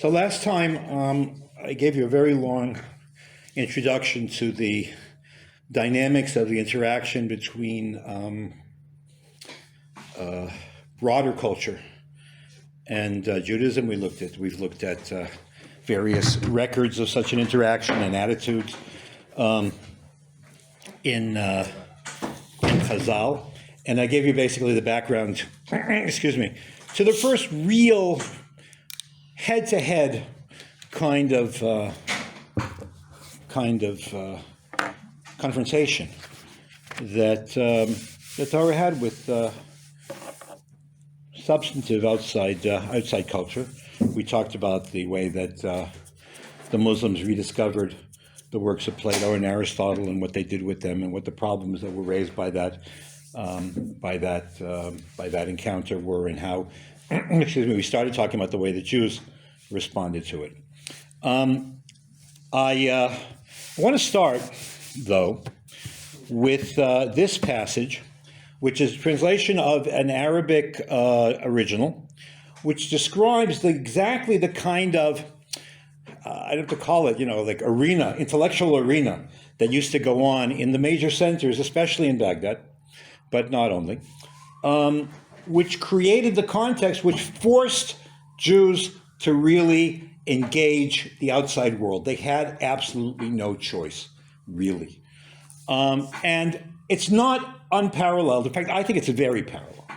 So last time I gave you a very long introduction to the dynamics of the interaction between broader culture and Judaism. We've looked at various records of such an interaction and attitudes in Chazal, and I gave you basically the background. Excuse me, to the first real head-to-head kind of confrontation that the Torah had with substantive outside culture. We talked about the way that the Muslims rediscovered the works of Plato and Aristotle and what they did with them and what the problems that were raised by that encounter were, and how excuse me, we started talking about the way the Jews responded to it. I want to start, though, with this passage, which is a translation of an Arabic original, which describes exactly the kind of, I don't have to call it, like arena, intellectual arena that used to go on in the major centers, especially in Baghdad, but not only, which created the context which forced Jews to really engage the outside world. They had absolutely no choice, really. And it's not unparalleled. In fact, I think it's very parallel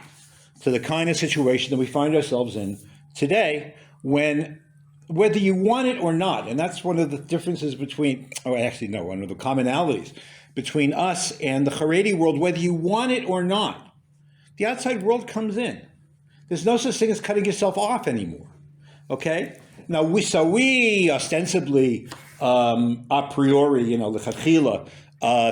to the kind of situation that we find ourselves in today, when, whether you want it or not, and that's one of the differences between, one of the commonalities between us and the Haredi world, whether you want it or not, the outside world comes in. There's no such thing as cutting yourself off anymore, okay? Now, we ostensibly, a priori, lechatchila,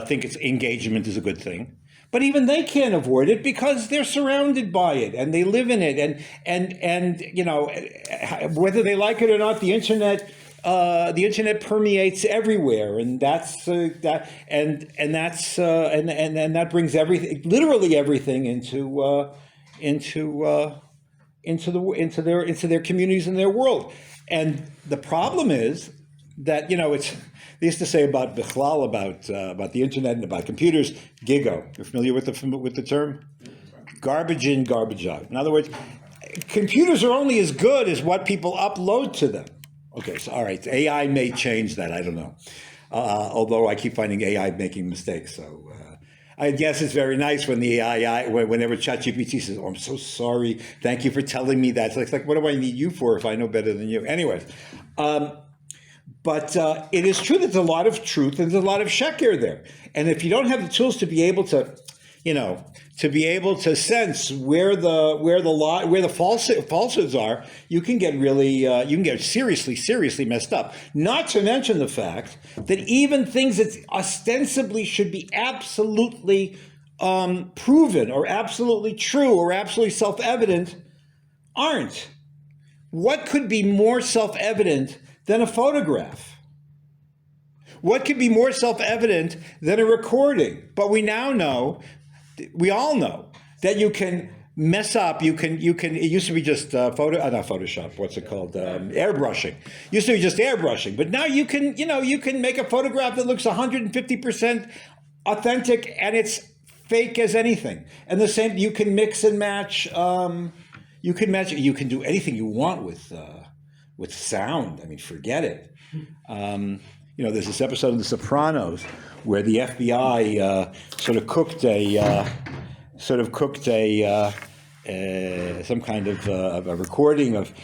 think engagement is a good thing. But even they can't avoid it because they're surrounded by it and they live in it. And whether they like it or not, the internet permeates everywhere, and that brings everything, literally everything, into their communities and their world. And the problem is that, they used to say about Bichlal, about the internet and about computers, gigo. You're familiar with the term? Garbage in, garbage out. In other words, computers are only as good as what people upload to them. Okay, so all right, AI may change that, I don't know. Although I keep finding AI making mistakes, so I guess it's very nice when the AI, whenever ChatGPT says, "Oh, I'm so sorry, thank you for telling me that." It's like, what do I need you for if I know better than you? Anyways, but it is true that there's a lot of truth and there's a lot of sheker there. And if you don't have the tools to be able to, sense where the falsehoods are, you can get seriously messed up. Not to mention the fact that even things that ostensibly should be absolutely proven or absolutely true or absolutely self-evident aren't. What could be more self-evident than a photograph? What could be more self-evident than a recording? But we all know that you can mess up. It used to be just not Photoshop, what's it called? Airbrushing. It used to be just airbrushing. But now you can make a photograph that looks 150% authentic and it's fake as anything. And the same, you can mix and match, you can do anything you want with sound. I mean, forget it. There's this episode of The Sopranos where the FBI sort of cooked some kind of a recording of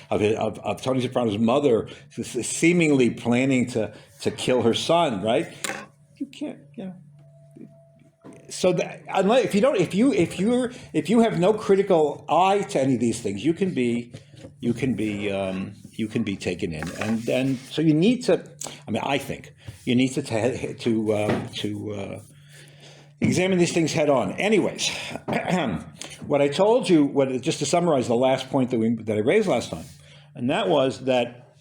Tony Soprano's mother seemingly planning to kill her son. Right? You can't. So that, unless if you have no critical eye to any of these things, you can be taken in, and so you need to. I think you need to examine these things head on. Anyways, what I told you, just to summarize the last point that I raised last time, and that was that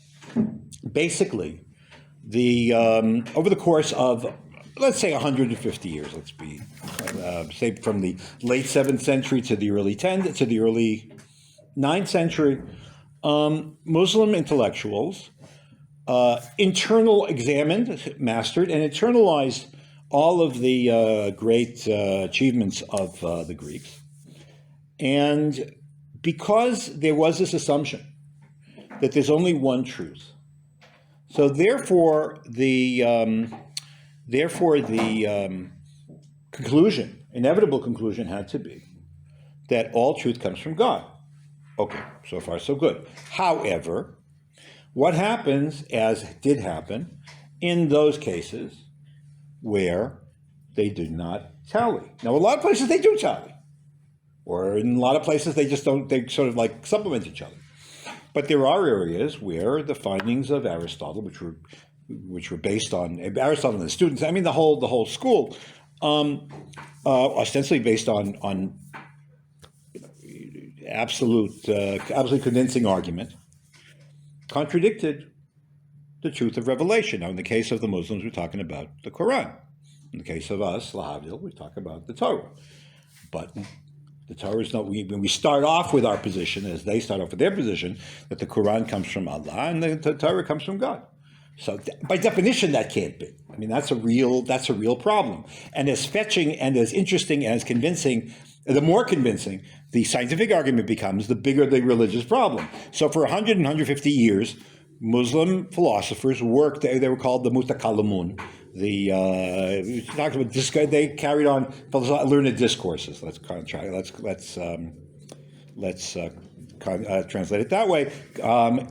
basically over the course of, let's say, 150 years, let's be say from the late 7th century to the early 9th century, Muslim intellectuals examined, mastered, and internalized all of the great achievements of the Greeks. And because there was this assumption that there's only one truth, so therefore the inevitable conclusion had to be that all truth comes from God. Okay, so far so good. However, what happens, as did happen, in those cases where they did not tally? Now, a lot of places they do tally, or in a lot of places they just don't, they sort of like supplement each other. But there are areas where the findings of Aristotle, which were based on Aristotle and the students, I mean the whole school, ostensibly based on absolutely convincing argument, contradicted the truth of revelation. Now, in the case of the Muslims, we're talking about the Quran. In the case of us, Lahavdil, we talk about the Torah. But the Torah is not, when we start off with our position, as they start off with their position, that the Quran comes from Allah and the Torah comes from God. So by definition, that can't be. I mean, that's a real problem. And as fetching and as interesting and as convincing, the more convincing the scientific argument becomes, the bigger the religious problem. So for 100 and 150 years, Muslim philosophers worked, they were called the Mutakalimun. They carried on learned discourses. Let's translate it that way.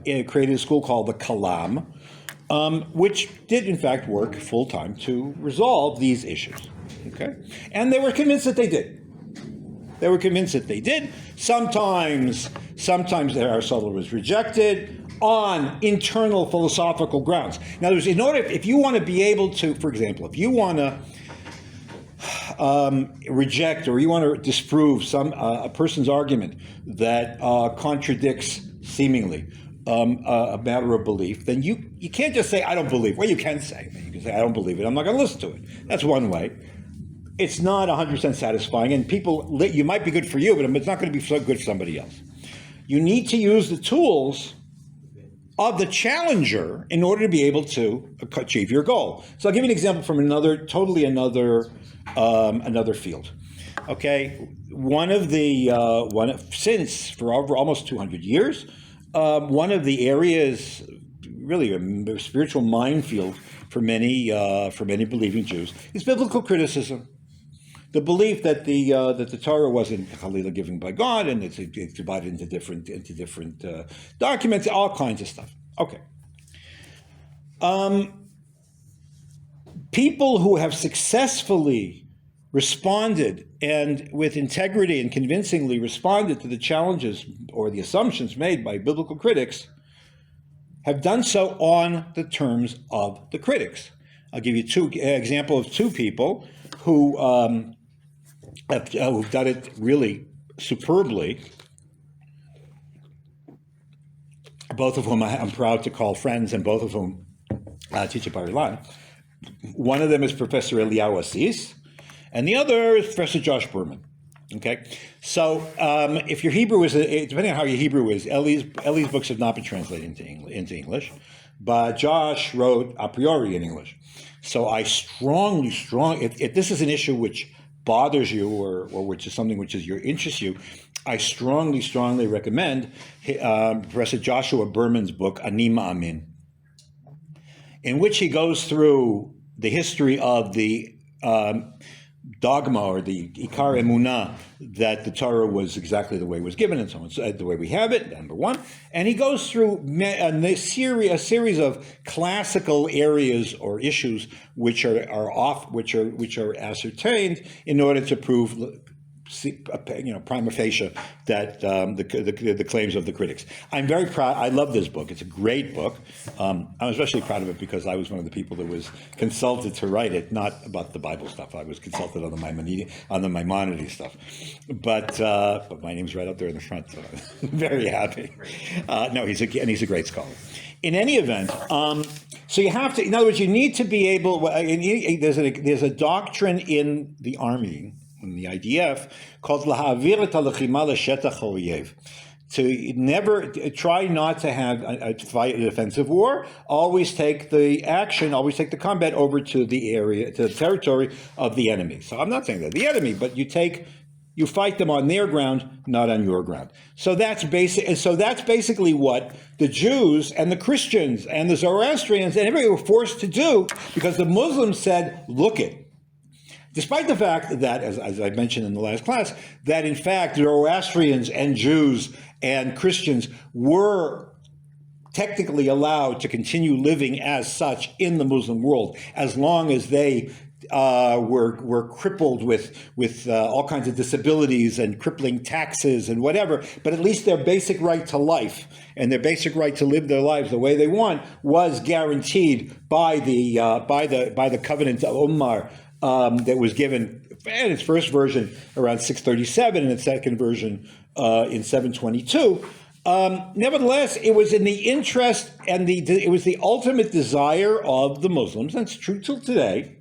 It created a school called the Kalām, which did in fact work full time to resolve these issues. Okay, and they were convinced that they did. They were convinced that they did. Sometimes Aristotle was rejected on internal philosophical grounds. Now, if you want to be able to, for example, if you want to reject or you want to disprove a person's argument that contradicts seemingly a matter of belief, then you can't just say, I don't believe. Well, you can say. You can say, I don't believe it. I'm not going to listen to it. That's one way. It's not 100% satisfying, and you might be good for you, but it's not going to be so good for somebody else. You need to use the tools of the challenger in order to be able to achieve your goal. So I'll give you an example from another field. Okay, since for over almost 200 years, one of the areas, really a spiritual minefield for many believing Jews, is biblical criticism. The belief that the Torah wasn't Chalila given by God, and it's divided into different documents, all kinds of stuff. Okay. People who have successfully responded and with integrity and convincingly responded to the challenges or the assumptions made by biblical critics have done so on the terms of the critics. I'll give you example of two people who've done it really superbly, both of whom I'm proud to call friends, and both of whom teach at Qayrawān. One of them is Professor Eliyahu Assis, and the other is Professor Josh Berman. Okay, so if your Hebrew is, depending on how your Hebrew is, Eli's books have not been translated into English, but Josh wrote a priori in English. So I if this is an issue which bothers you or which is something which interests you, I strongly recommend Professor Joshua Berman's book, Ani Ma'amin, in which he goes through the history of the dogma or the Ikar Emunah that the Torah was exactly the way it was given and so on, so the way we have it, number one. And he goes through a series of classical areas or issues which are ascertained in order to prove, prima facie that the claims of the critics. I'm very proud. I love this book. It's a great book. I'm especially proud of it because I was one of the people that was consulted to write it, not about the Bible stuff. I was consulted on the Maimonides stuff. But my name's right up there in the front, so I'm very happy. No, he's a great scholar. In any event, so you have to. In other words, you need to be able. There's a doctrine in the army, in the IDF, called Lahavir et halechima leshetach haoyev, to never try not to have a fight, a defensive war. Always take the action, always take the combat over to the area, to the territory of the enemy. So I'm not saying they're the enemy, but you fight them on their ground, not on your ground. So that's basically what the Jews and the Christians and the Zoroastrians and everybody were forced to do, because the Muslims said, look it. Despite the fact that, as I mentioned in the last class, that in fact Zoroastrians and Jews and Christians were technically allowed to continue living as such in the Muslim world, as long as they were crippled with all kinds of disabilities and crippling taxes and whatever, but at least their basic right to life and their basic right to live their lives the way they want was guaranteed by the covenant of ʿUmar that was given in its first version around 637 and its second version in 722. Nevertheless, it was in the interest and it was the ultimate desire of the Muslims, and it's true till today,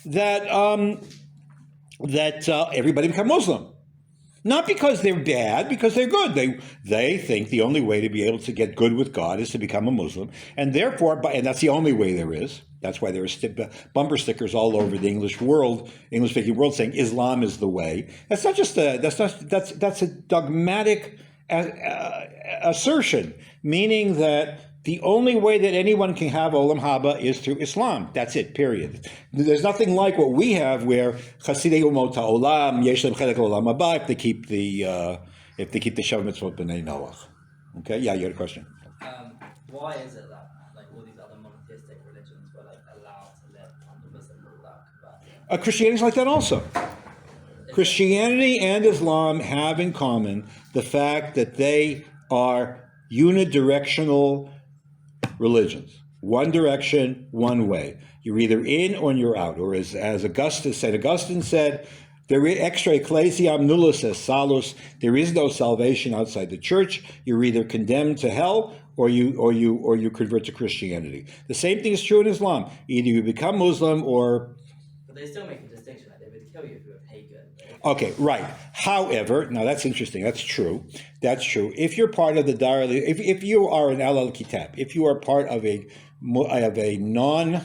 that everybody become Muslim. Not because they're bad, because they're good. They think the only way to be able to get good with God is to become a Muslim, and therefore, and that's the only way there is. That's why there are bumper stickers all over the English-speaking world, saying Islam is the way. That's not just that's a dogmatic assertion, meaning that the only way that anyone can have olam haba is through Islam. That's it, period. There's nothing like what we have, where Chasidei Umot HaOlam, Yesh Lehem Chelek Olam Haba, if they keep the Shavuot Mitzvot B'nai Noach. Okay, yeah, you had a question. Why is it that all these other monotheistic religions were allowed to live under Muslim rule? Christianity's like that also. Christianity and Islam have in common the fact that they are unidirectional religions. One direction, one way. You're either in or you're out. Or as St. Augustine said, there is extra ecclesiam nullus est salus. There is no salvation outside the church. You're either condemned to hell or you convert to Christianity. The same thing is true in Islam. Either you become Muslim or. But they still make a distinction. They would kill you if you were pagan. Okay, right. However, now that's interesting. That's true. That's true. If you're part of the Dar, if you are an al-Kitab, if you are part of a non-Muslim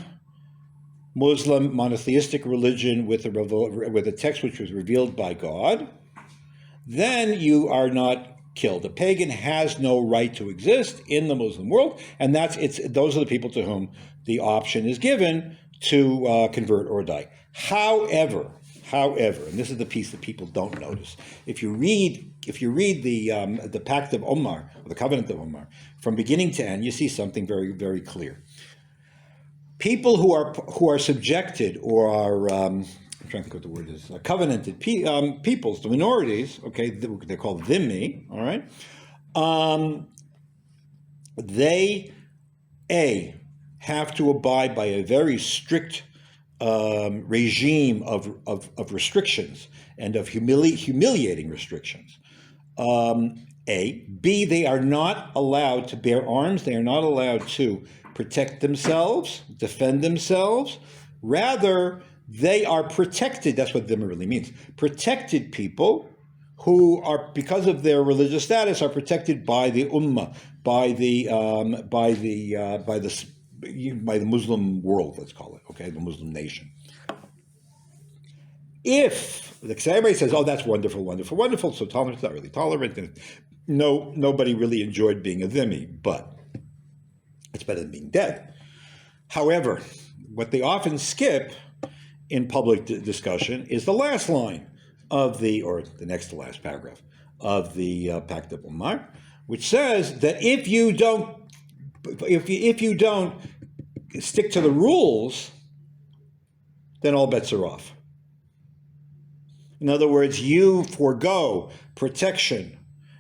monotheistic religion with a text which was revealed by God, then you are not killed. A pagan has no right to exist in the Muslim world, and those are the people to whom the option is given to convert or die. However, and this is the piece that people don't notice. If you read the Pact of ʿUmar, or the Covenant of ʿUmar, from beginning to end, you see something very, very clear. People who are subjected or are I'm trying to think what the word is, covenanted peoples, the minorities. Okay, they're called dhimmi. All right, they have to abide by a very strict regime of restrictions and of humiliating restrictions. B, they are not allowed to bear arms. They are not allowed to protect themselves, defend themselves. Rather, they are protected. That's what dhimmi really means. Protected people who are, because of their religious status, are protected by the ummah, by the Muslim world, let's call it, okay, the Muslim nation. If everybody says, "Oh, that's wonderful, wonderful, wonderful," so tolerance, not really tolerant, and nobody really enjoyed being a dhimmi, but it's better than being dead. However, what they often skip in public discussion is the last line of or the next to last paragraph of the Pact of ʿUmar, which says that if you don't stick to the rules, then all bets are off. In other words, you forego protection.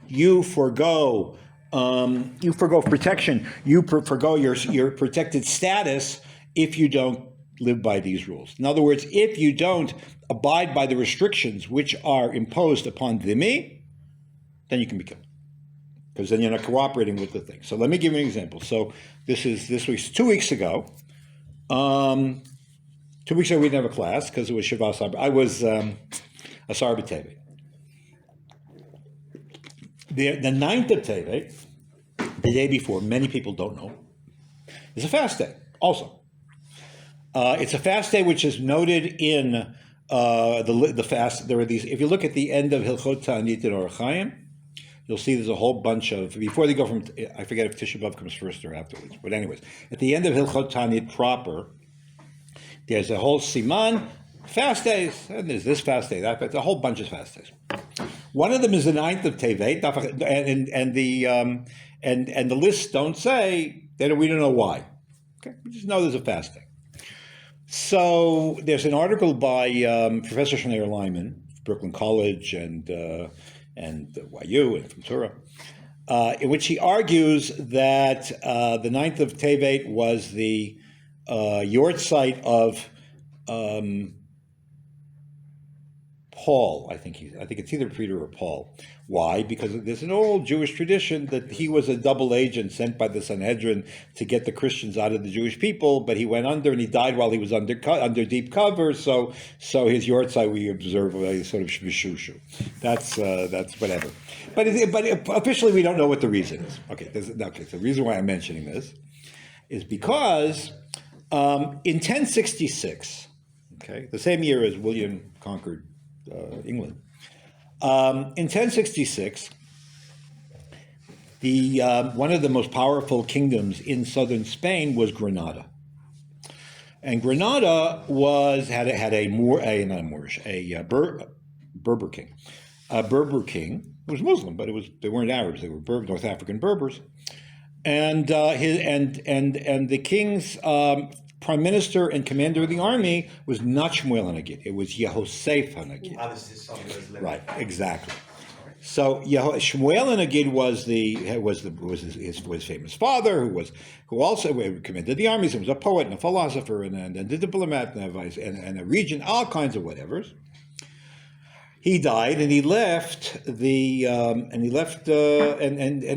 You forego protection. You forego your protected status if you don't live by these rules. In other words, if you don't abide by the restrictions which are imposed upon dhimmi, then you can be killed, because then you're not cooperating with the thing. So let me give you an example. So this was 2 weeks ago. 2 weeks ago we didn't have a class because it was Shabbat. I was Asar B'Tevet. the ninth of Tevet, the day before, many people don't know, is a fast day also. It's a fast day which is noted in the fast. There are these, if you look at the end of Hilchot Ta'anit and Orach Chaim, you'll see there's a whole bunch of, before they go from, I forget if Tisha B'Av comes first or afterwards, but anyways, at the end of Hilchot Ta'anit proper, there's a whole siman, fast days, and there's this fast day, that, a whole bunch of fast days. One of them is the ninth of Tevet, and the lists don't say, we don't know why. Okay, we just know there's a fast day. So there's an article by Professor Shneur Lyman, Brooklyn College and YU and from Torah, in which he argues that the ninth of Tevet was the yahrzeit of Paul. I think it's either Peter or Paul. Why? Because there's an old Jewish tradition that he was a double agent sent by the Sanhedrin to get the Christians out of the Jewish people, but he went under and he died while he was under deep cover. So his yahrzeit we observe a sort of shvishushu. That's whatever. But officially we don't know what the reason is. Okay. The reason why I'm mentioning this is because in 1066, okay, the same year as William conquered England. In 1066, one of the most powerful kingdoms in southern Spain was Granada, and Granada had a Berber king. A Berber king who was Muslim, but they weren't Arabs; they were North African Berbers, and the king's prime minister and commander of the army was not Shmuel HaNagid. It was Yehosef HaNagid. Right, exactly. So Shmuel HaNagid was his famous father, who also commanded the armies, and was a poet and a philosopher and a diplomat and a regent, all kinds of whatevers. He died, and he left and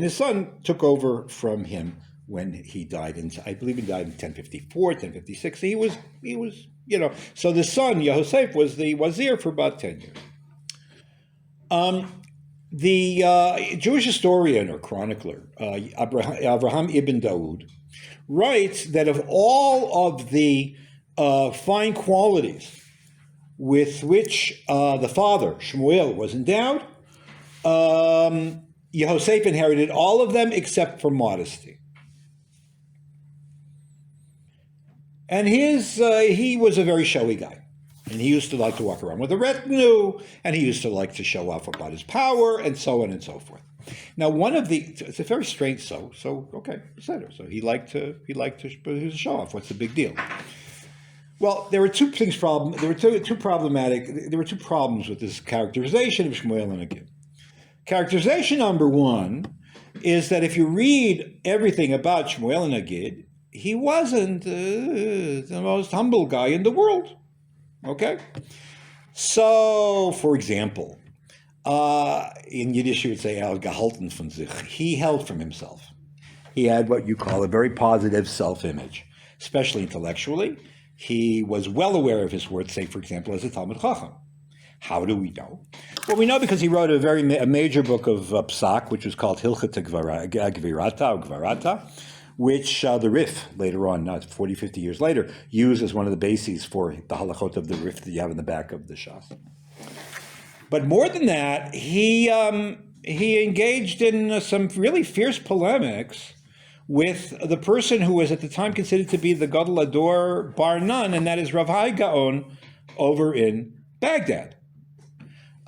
his son took over from him when he died, I believe he died in 1054, 1056. He was, so the son, Yehosef, was the wazir for about 10 years. The Jewish historian or chronicler, Avraham ibn Daud, writes that of all of the fine qualities with which the father, Shmuel, was endowed, Yehosef inherited all of them except for modesty. And he was a very showy guy. And he used to like to walk around with a retinue, and he used to like to show off about his power, and so on and so forth. Now, it's a very strange okay, etc. So he liked to show off. What's the big deal? Well, there were two problems with this characterization of Shmuel HaNagid. Characterization number one is that if you read everything about Shmuel HaNagid, he wasn't the most humble guy in the world, okay? So, for example, in Yiddish you would say, gehalten von sich. He held from himself. He had what you call a very positive self-image, especially intellectually. He was well aware of his worth, say, for example, as a Talmud Chacham. How do we know? Well, we know because he wrote a major book of Psak, which was called Hilchot Gvarata, which the Rif later on, not 40, 50 years later, used as one of the bases for the halachot of the Rif that you have in the back of the Shas. But more than that, he engaged in some really fierce polemics with the person who was at the time considered to be the Gadol Ador bar none, and that is Rav Hai Gaon over in Baghdad.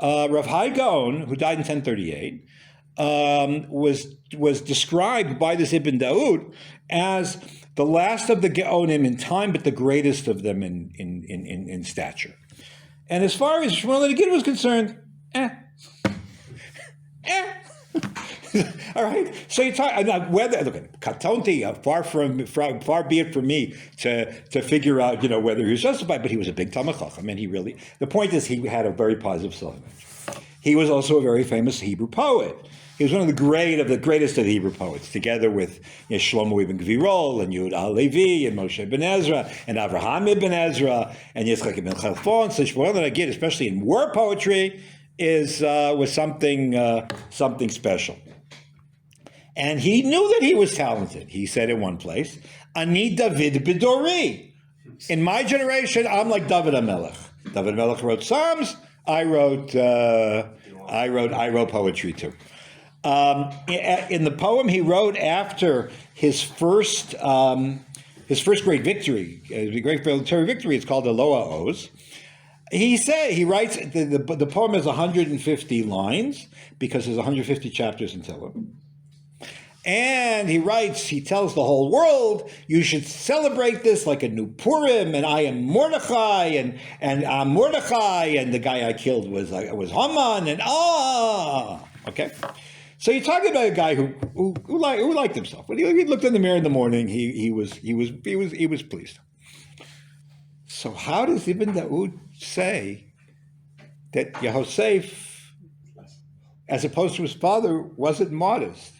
Rav Hai Gaon, who died in 1038, was described by this Ibn Daud as the last of the Gaonim in time, but the greatest of them in stature. And as far as Shmuel HaNagid was concerned, All right. So you talk whether katonti, far be it from me to figure out whether he was justified, but he was a big Talmud Chacham, and the point is he had a very positive self-image. He was also a very famous Hebrew poet. He was one of the greatest of the Hebrew poets, together with Shlomo ibn Gvirol and Yehuda Levi and Moshe ibn Ezra and Avraham ibn Ezra and Yitzchak ibn Chalfon. So Shmuel HaNagid, especially in war poetry, was something special. And he knew that he was talented. He said in one place, Ani David Bidori. In my generation, I'm like David HaMelech. David HaMelech wrote Psalms. I wrote poetry too. In the poem he wrote after his first great victory, the great military victory, it's called the Loa Oz. He writes, the poem has 150 lines because there's 150 chapters in Tehillim. And he tells the whole world, you should celebrate this like a new Purim, and I am Mordechai, and I'm Mordechai, and the guy I killed was Haman, and okay. So you're talking about a guy who liked himself. When he looked in the mirror in the morning, he was pleased. So how does Ibn Daud say that Yehosef, as opposed to his father, wasn't modest?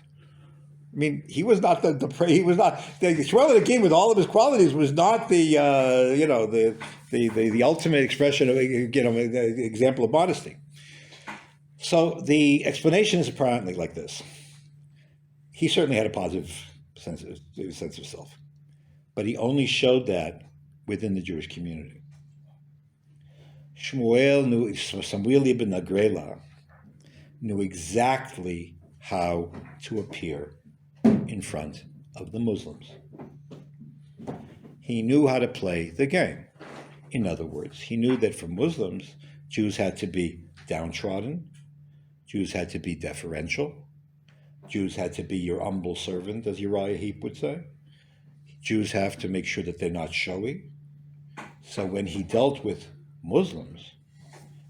I mean, he was not the Shmuel King with all of his qualities was not the ultimate expression of the example of modesty. So the explanation is apparently like this: he certainly had a positive sense of self, but he only showed that within the Jewish community. Samuel ibn Agrela knew exactly how to appear in front of the Muslims. He knew how to play the game. In other words, he knew that for Muslims, Jews had to be downtrodden, Jews had to be deferential, Jews had to be your humble servant, as Uriah Heep would say. Jews have to make sure that they're not showy. So when he dealt with Muslims,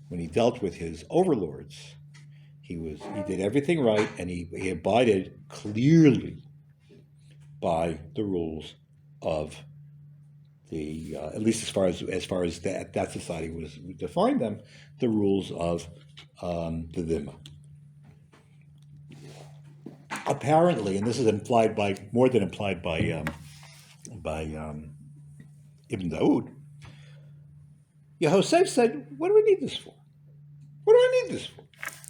when he dealt with his overlords, he did everything right, and he abided clearly by the rules of the, at least as far as that society was defined them, the rules of the Dhimma. Apparently, and this is more than implied by Ibn Daud, Yehosef said, what do we need this for? What do I need this for?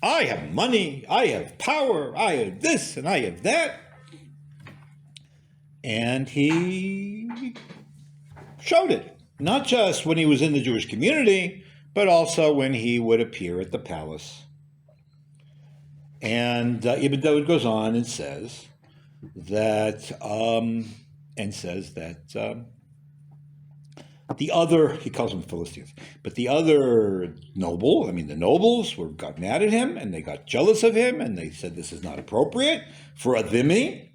I have money, I have power, I have this, and I have that. And he showed it, not just when he was in the Jewish community, but also when he would appear at the palace. And Ibn Daud goes on and says that the other, he calls them Philistines, but the other the nobles got mad at him, and they got jealous of him, and they said this is not appropriate for a dhimmi.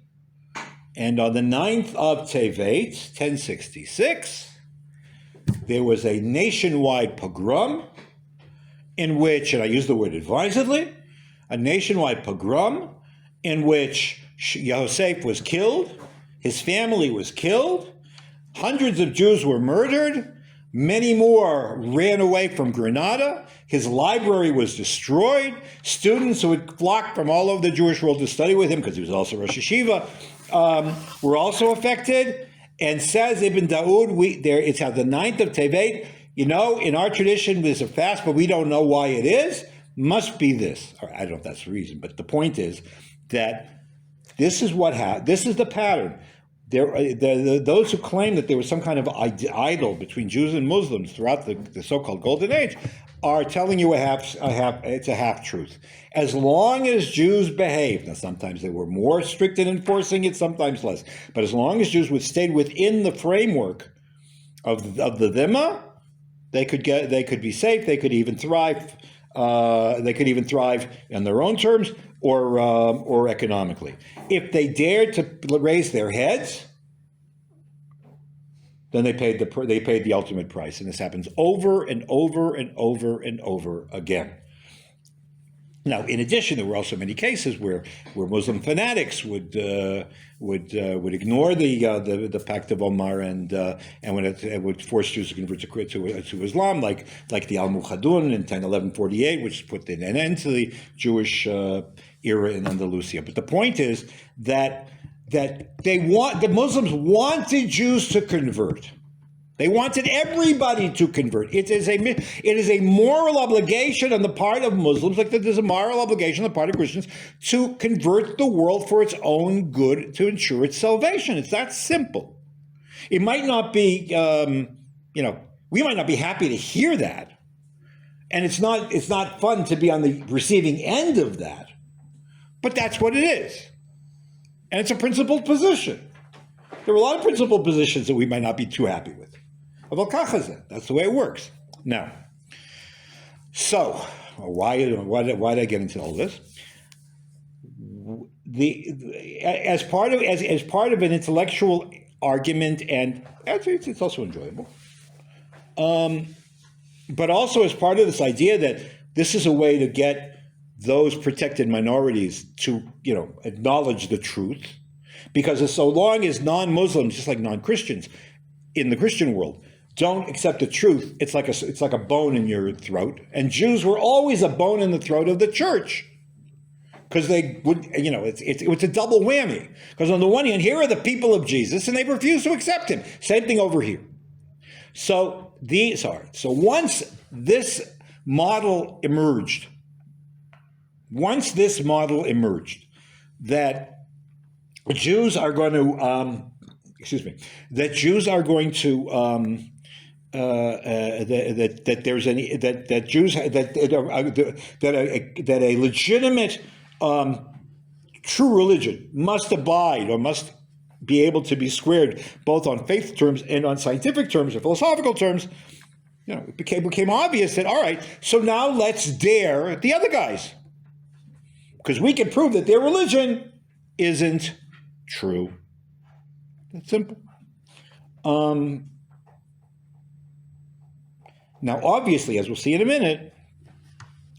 And on the 9th of Tevet, 1066, there was a nationwide pogrom in which, and I use the word advisedly, a nationwide pogrom in which Yehosef was killed, his family was killed, hundreds of Jews were murdered, many more ran away from Granada, his library was destroyed, students who had flocked from all over the Jewish world to study with him, because he was also Rosh Yeshiva, were also affected. And says Ibn Daud, it's on the 9th of Tevet, in our tradition there's a fast, but we don't know why it is, must be this. Or I don't know if that's the reason, but the point is that this is the pattern. Those who claim that there was some kind of idol between Jews and Muslims throughout the so-called Golden Age are telling you it's a half-truth. As long as Jews behaved, now sometimes they were more strict in enforcing it, sometimes less, but as long as Jews stayed within the framework of the Dhimma, they could be safe, they could even thrive. They could even thrive on their own terms or economically. If they dared to raise their heads, then they paid the ultimate price, and this happens over and over and over and over again. Now, in addition, there were also many cases where Muslim fanatics would ignore the Pact of ḥUmar and when it would force Jews to convert to Islam, like the al-Mukhadun in 1148, which put an end to the Jewish era in Andalusia. But the point is that the Muslims wanted Jews to convert. They wanted everybody to convert. It is a moral obligation on the part of Muslims, like there's a moral obligation on the part of Christians, to convert the world for its own good, to ensure its salvation. It's that simple. It might not be, we might not be happy to hear that, and it's not fun to be on the receiving end of that, but that's what it is, and it's a principled position. There are a lot of principled positions that we might not be too happy with. That's the way it works. Now, so why did I get into all this? As part of an intellectual argument, and it's also enjoyable, but also as part of this idea that this is a way to get those protected minorities to acknowledge the truth, because so long as non-Muslims, just like non-Christians in the Christian world, don't accept the truth, it's like a bone in your throat. And Jews were always a bone in the throat of the church, because they would, it's a double whammy. Because on the one hand, here are the people of Jesus, and they refuse to accept him. Same thing over here. So once this model emerged, that Jews are going to, that a legitimate true religion must abide, or must be able to be squared both on faith terms and on scientific terms or philosophical terms, it became obvious that, all right, so now let's dare the other guys, because we can prove that their religion isn't true. That's simple. Now, obviously, as we'll see in a minute,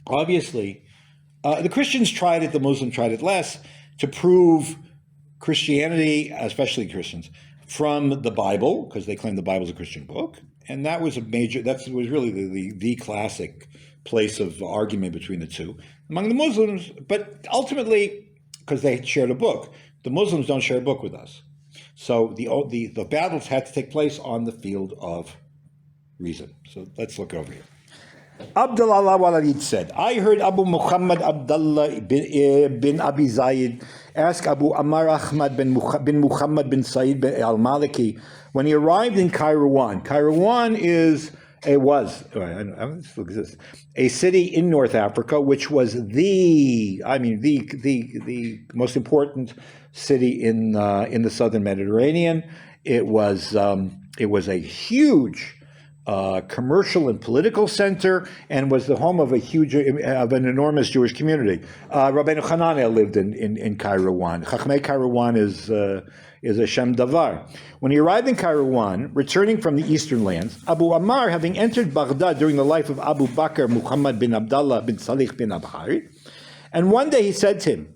the Christians tried it, the Muslims tried it less, to prove Christianity, especially Christians, from the Bible, because they claim the Bible is a Christian book, and that was really the classic place of argument between the two among the Muslims. But ultimately, because they shared a book, the Muslims don't share a book with us. So the battles had to take place on the field of reason. So let's look over here. ʿAbd al-Walīd said, I heard Abū Muḥammad Abdullah bin Abī Zayd ask Ḥumar Aḥmad bin Muḥammad bin Saʿīd bin al-Mālikī when he arrived in Qayrawān. Qayrawān was a city in North Africa, which was the most important city in the southern Mediterranean. It was a huge commercial and political center, and was the home of an enormous Jewish community. Rabbeinu Hananel lived in Qayrawān. Chachmei Qayrawān is a Shem Davar. When he arrived in Qayrawān, returning from the eastern lands, Abu Ḥumar, having entered Baghdad during the life of Abū Bakr Muḥammad bin Abdullah bin Ṣāliḥ bin al-Abharī, and one day he said to him,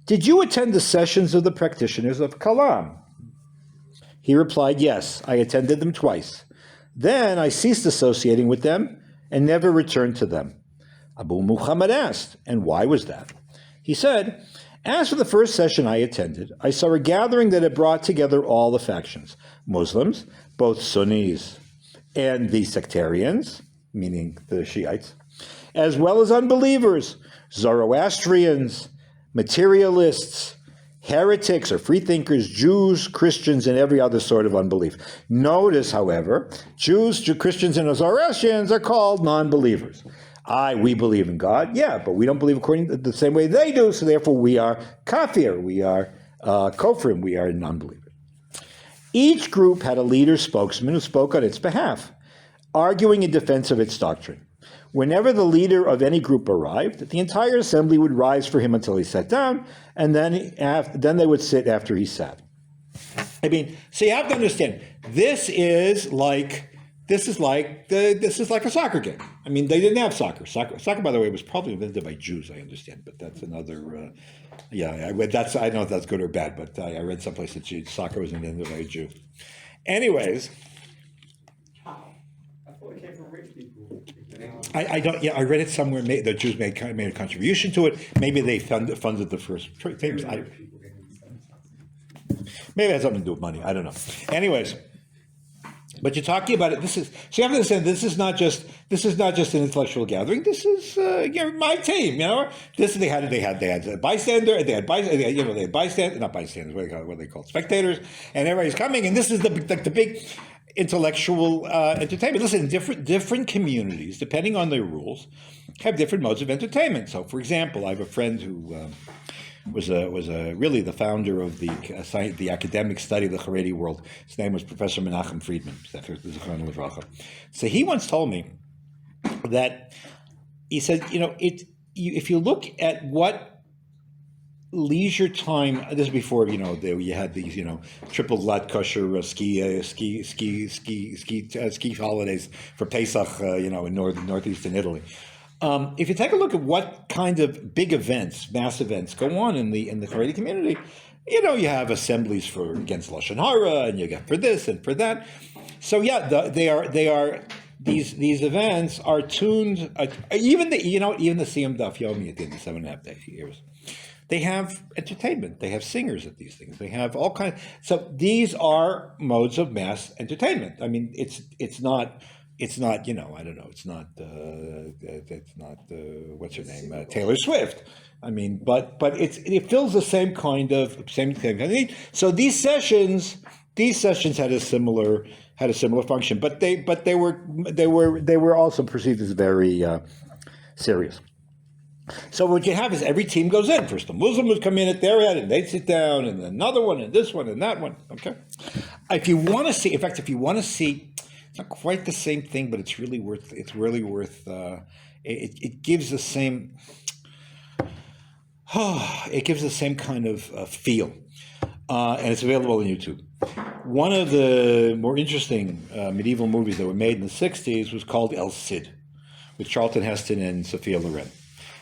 did you attend the sessions of the practitioners of al-kalām? He replied, yes, I attended them twice. Then I ceased associating with them and never returned to them. Abū Muḥammad asked, and why was that? He said, as for the first session I attended, I saw a gathering that had brought together all the factions, Muslims, both Sunnis and the sectarians, meaning the Shiites, as well as unbelievers, Zoroastrians, materialists, heretics or freethinkers, Jews, Christians, and every other sort of unbelief. Notice, however, Jews, Christians, and Zoroastrians are called non-believers. We believe in God, yeah, but we don't believe according to the same way they do, so therefore we are kafir, we are kofrim, we are non-believers. Each group had a leader spokesman who spoke on its behalf, arguing in defense of its doctrine. Whenever the leader of any group arrived, the entire assembly would rise for him until he sat down, and then they would sit after he sat. So you have to understand, this is like a soccer game. They didn't have soccer. Soccer, by the way, was probably invented by Jews, I understand, but that's another. I don't know if that's good or bad, but I read someplace that soccer was invented by a Jew. Anyways. I thought it came from rich people. I don't. Yeah, I read it somewhere. The Jews made a contribution to it. Maybe they funded the first things. Maybe it has something to do with money. I don't know. Anyways, But you're talking about it. So you have to understand. This is not just an intellectual gathering. This is my team. They had a bystander. They had bystanders, not bystanders. What are they called? Spectators, and everybody's coming. And this is the big intellectual entertainment. Listen, different communities, depending on their rules, have different modes of entertainment. So, for example, I have a friend who was really the founder of the academic study of the Haredi world. His name was Professor Menachem Friedman. So he once told me that he said, if you look at what leisure time, this is before you had these triple glut kosher ski holidays for Pesach in northeastern Italy. If you take a look at what kind of big events, mass events, go on in the Haredi community, you have assemblies against Lashon Hara, and you get for this and for that. So yeah, these events are tuned. Even the Siyum Daf Yomi at the end of 7.5 years. They have entertainment. They have singers at these things. They have all kinds. So these are modes of mass entertainment. I mean, it's not. I don't know. It's not what's her name? Taylor Swift. I mean, but it fills the same kind of need. So these sessions had a similar function, but they were also perceived as very serious. So what you have is every team goes in. First, the Muslim would come in at their head, and they'd sit down, and then another one, and this one, and that one. Okay. If you want to see, it's not quite the same thing, but it's really worth. It gives the same. It gives the same kind of feel, and it's available on YouTube. One of the more interesting medieval movies that were made in the '60s was called El Cid, with Charlton Heston and Sophia Loren.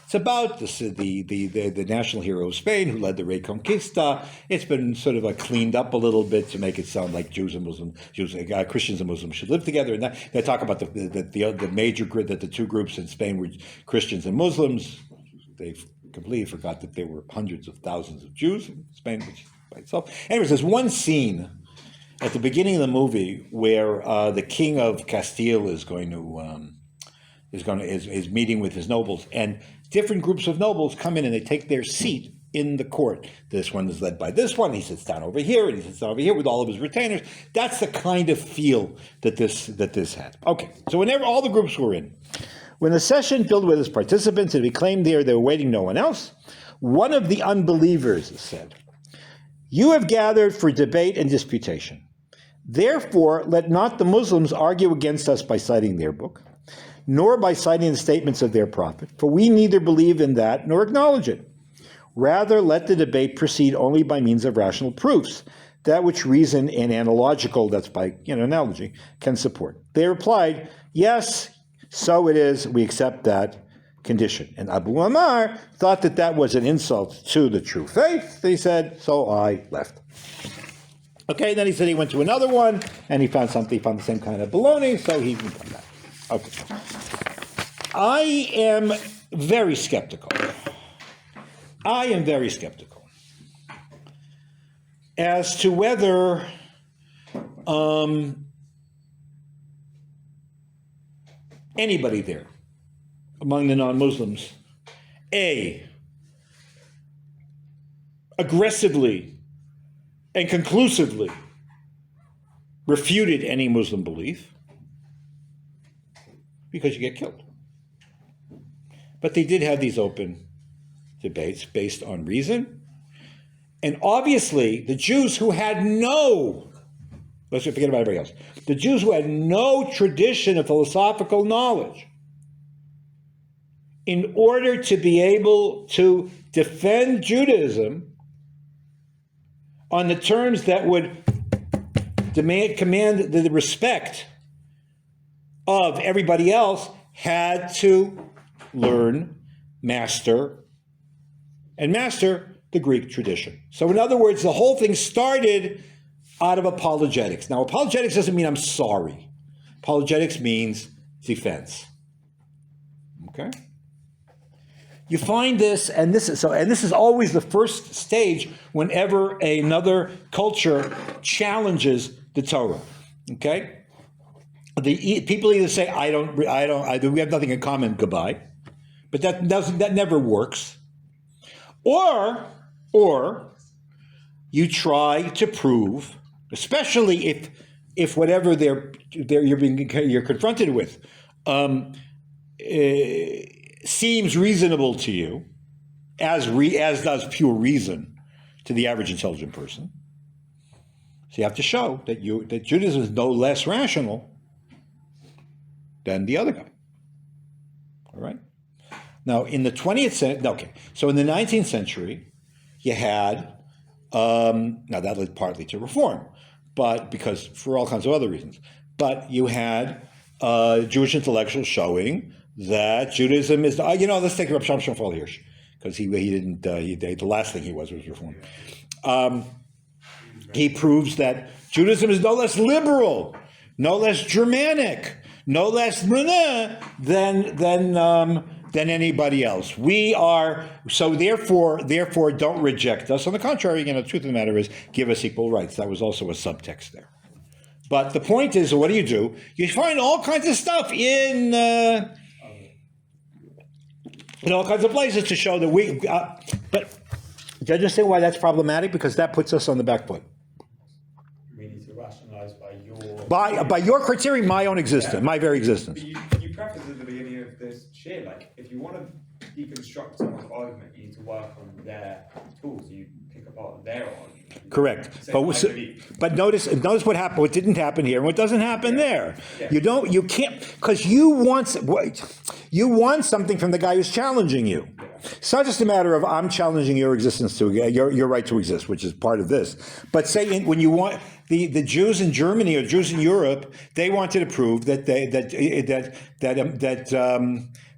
It's about the national hero of Spain who led the Reconquista. It's been sort of cleaned up a little bit to make it sound like Christians and Muslims should live together. And they talk about the major grid that the two groups in Spain were Christians and Muslims. They've completely forgot that there were hundreds of thousands of Jews in Spain, which by itself. Anyways, there's one scene at the beginning of the movie where the king of Castile is meeting with his nobles, and different groups of nobles come in and they take their seat in the court. This one is led by this one. He sits down over here, and he sits down over here with all of his retainers. That's the kind of feel that this had. Okay, so whenever all the groups were in, when the session filled with its participants and we claimed they were waiting no one else, one of the unbelievers said, "You have gathered for debate and disputation. Therefore, let not the Muslims argue against us by citing their book, nor by citing the statements of their prophet, for we neither believe in that nor acknowledge it. Rather, let the debate proceed only by means of rational proofs, that which reason and analogical, that's by analogy, can support." They replied, "Yes, so it is, we accept that condition." And Abū Muḥammad thought that was an insult to the true faith. He said, "So I left." Okay, then he said he went to another one, and he found the same kind of baloney, so he can come back. Okay. I am very skeptical. As to whether anybody there among the non-Muslims aggressively and conclusively refuted any Muslim belief, because you get killed. But they did have these open debates based on reason. And obviously, the Jews who had let's forget about everybody else, the Jews who had no tradition of philosophical knowledge, in order to be able to defend Judaism on the terms that would command the respect of everybody else, had to learn, master the Greek tradition. So in other words, the whole thing started out of apologetics. Now, apologetics doesn't mean I'm sorry. Apologetics means defense. Okay? You find this, and this is always the first stage whenever another culture challenges the Torah. Okay? people either say, we have nothing in common, goodbye, but that never works. Or you try to prove, especially if whatever you're confronted with seems reasonable to you, as does pure reason to the average intelligent person. So you have to show that Judaism is no less rational than the other guy. All right. Now, in the 20th century, so in the 19th century, you had, now that led partly to reform, but because for all kinds of other reasons, but you had Jewish intellectuals showing that Judaism is, let's take Reb Shimshon Hirsch, because he didn't, the last thing he was reform. He proves that Judaism is no less liberal, no less Germanic, no less than anybody else. We are, so therefore don't reject us. On the contrary, the truth of the matter is, give us equal rights. That was also a subtext there. But the point is, what do? You find all kinds of stuff in all kinds of places to show that but do you understand why that's problematic? Because that puts us on the back foot. We need to rationalize by your criteria, my own existence, my very existence. But you prefaced at the beginning of this share, like, if you want to deconstruct someone's argument, you need to work on their tools. You pick apart their argument. Correct. But notice what happened. What didn't happen here, and what doesn't happen there. Yeah. You can't, because you want something from the guy who's challenging you. Yeah. It's not just a matter of I'm challenging your existence to your right to exist, which is part of this. But say when you want the Jews in Germany or Jews in Europe, they wanted to prove that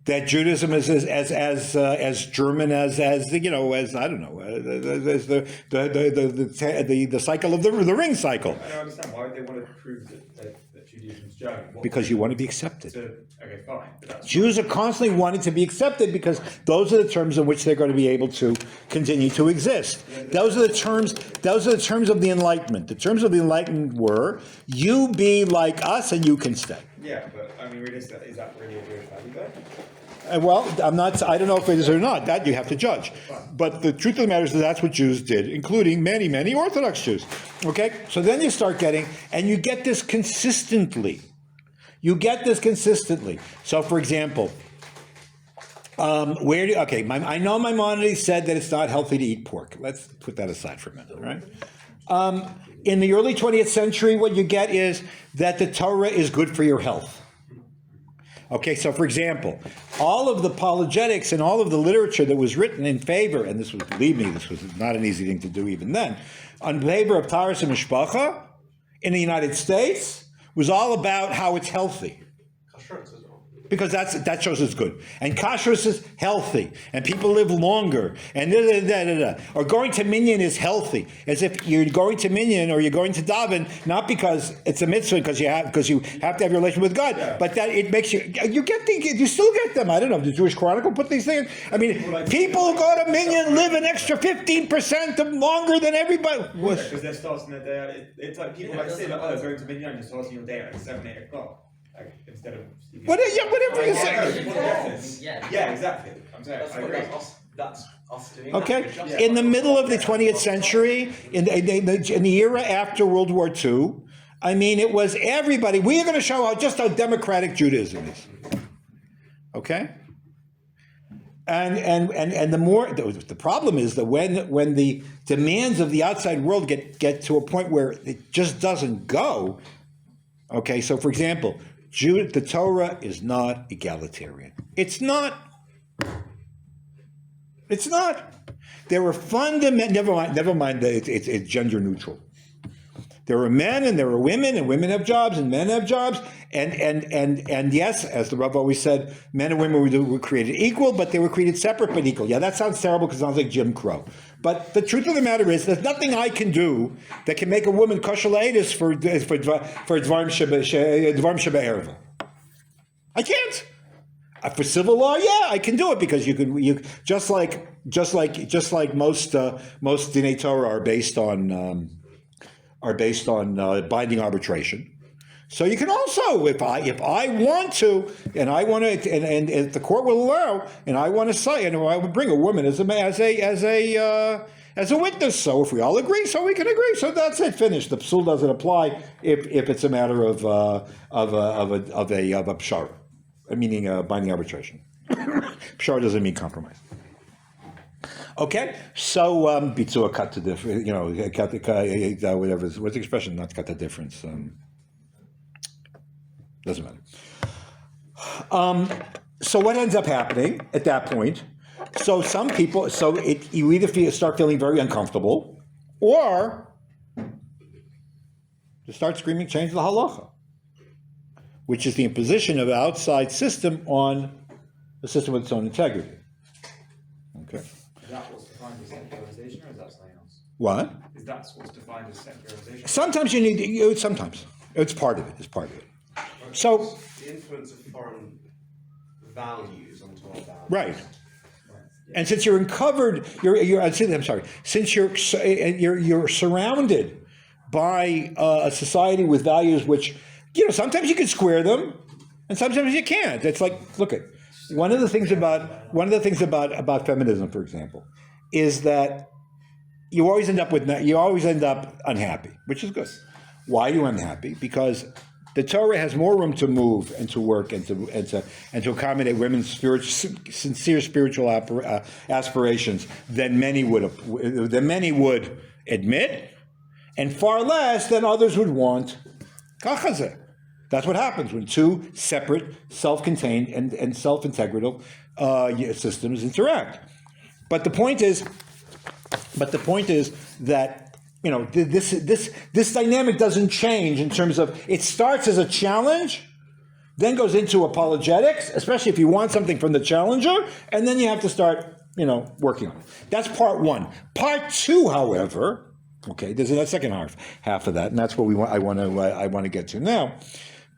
that Judaism is as German as I don't know, as the cycle of the ring cycle. I don't understand why would they want to prove that Judaism is German. Because you want to be accepted. Okay, fine. Jews are constantly wanting to be accepted because those are the terms in which they're going to be able to continue to exist. Those are the terms of the Enlightenment. The terms of the Enlightenment were, you be like us and you can stay. Yeah, but I mean, is that really a Jewish value though? Well, I don't know if it is or not. That you have to judge. But the truth of the matter is that that's what Jews did, including many, many Orthodox Jews. Okay? So then you start getting, and you get this consistently. So, for example, I know Maimonides said that it's not healthy to eat pork. Let's put that aside for a minute, right? In the early 20th century, what you get is that the Torah is good for your health. Okay, so for example, all of the apologetics and all of the literature that was written in favor, and this was, believe me, this was not an easy thing to do even then, on favor of Taharas Mishpacha in the United States was all about how it's healthy. Because that shows it's good. And kashrus is healthy. And people live longer. And Or going to minyan is healthy. As if you're going to minyan or you're going to daven, not because it's a mitzvah, because you have to have a relation with God, but that it makes you still get them. I don't know, the Jewish Chronicle put these things. I mean, people who go to minyan live an extra 15% longer than everybody. Because they're starting their day, it's like people say, they're going to minyan, you're starting your day at 7, 8 o'clock. Like, instead of whatever you say. Yeah, exactly. I'm saying, I agree. That's us doing Okay, that. in the middle of the 20th century, in the era after World War II, I mean, it was everybody. We are going to show how democratic Judaism is. Okay, and the problem is that when the demands of the outside world get to a point where it just doesn't go. Okay, so for example, the Torah is not egalitarian. It's not. There are fundamental. Never mind that it's gender neutral. There are men and there are women, and women have jobs and men have jobs, and yes, as the Rav always said, men and women were created equal, but they were created separate but equal. Yeah, that sounds terrible because it sounds like Jim Crow. But the truth of the matter is, there's nothing I can do that can make a woman kosher laedus for Dvarim Sheba Erva. I can't. For civil law, yeah, I can do it because you just like most Dinei Torah are based on binding arbitration. So you can also, if I want to, and I want to, and if the court will allow, and I want to say, and I would bring a woman as a witness. So if we all agree, so we can agree. So that's it. Finished. The psul doesn't apply if it's a matter of a pshara, meaning binding arbitration. Pshara doesn't mean compromise. Okay, so bitzua cut the difference. Whatever. What's the expression? Not cut the difference. Doesn't matter. So what ends up happening at that point? So some people, you either start feeling very uncomfortable, or you start screaming, change the halacha, which is the imposition of an outside system on a system with its own integrity. Okay. Is that what's defined as secularization, or is that something else? What? Is that what's defined as secularization? Sometimes sometimes it's part of it. It's part of it. So the influence of foreign values onto our values. Right. And since you're uncovered, since you're surrounded by a society with values which, sometimes you can square them, and sometimes you can't. It's like, look at one of the things about feminism, for example, is that you always end up unhappy, which is good. Why are you unhappy? Because the Torah has more room to move and to work and to accommodate women's sincere spiritual aspirations than many would admit, and far less than others would want. Kachazeh. That's what happens when two separate, self-contained and self-integral systems interact. But the point is that this dynamic doesn't change in terms of, it starts as a challenge, then goes into apologetics, especially if you want something from the challenger, and then you have to start, working on it. That's part one. Part two, however, okay, there's a second half of that, and that's what I want to get to now.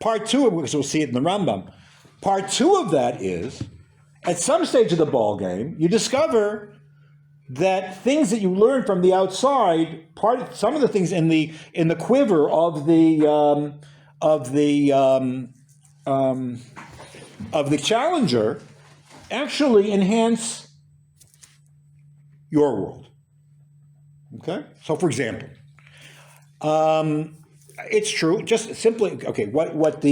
Part two, because we'll see it in the Rambam. Part two of that is, at some stage of the ball game, you discover that things that you learn from the outside, some of the things in the quiver of the challenger actually enhance your world. Okay, so for example, it's true. Just simply, okay, what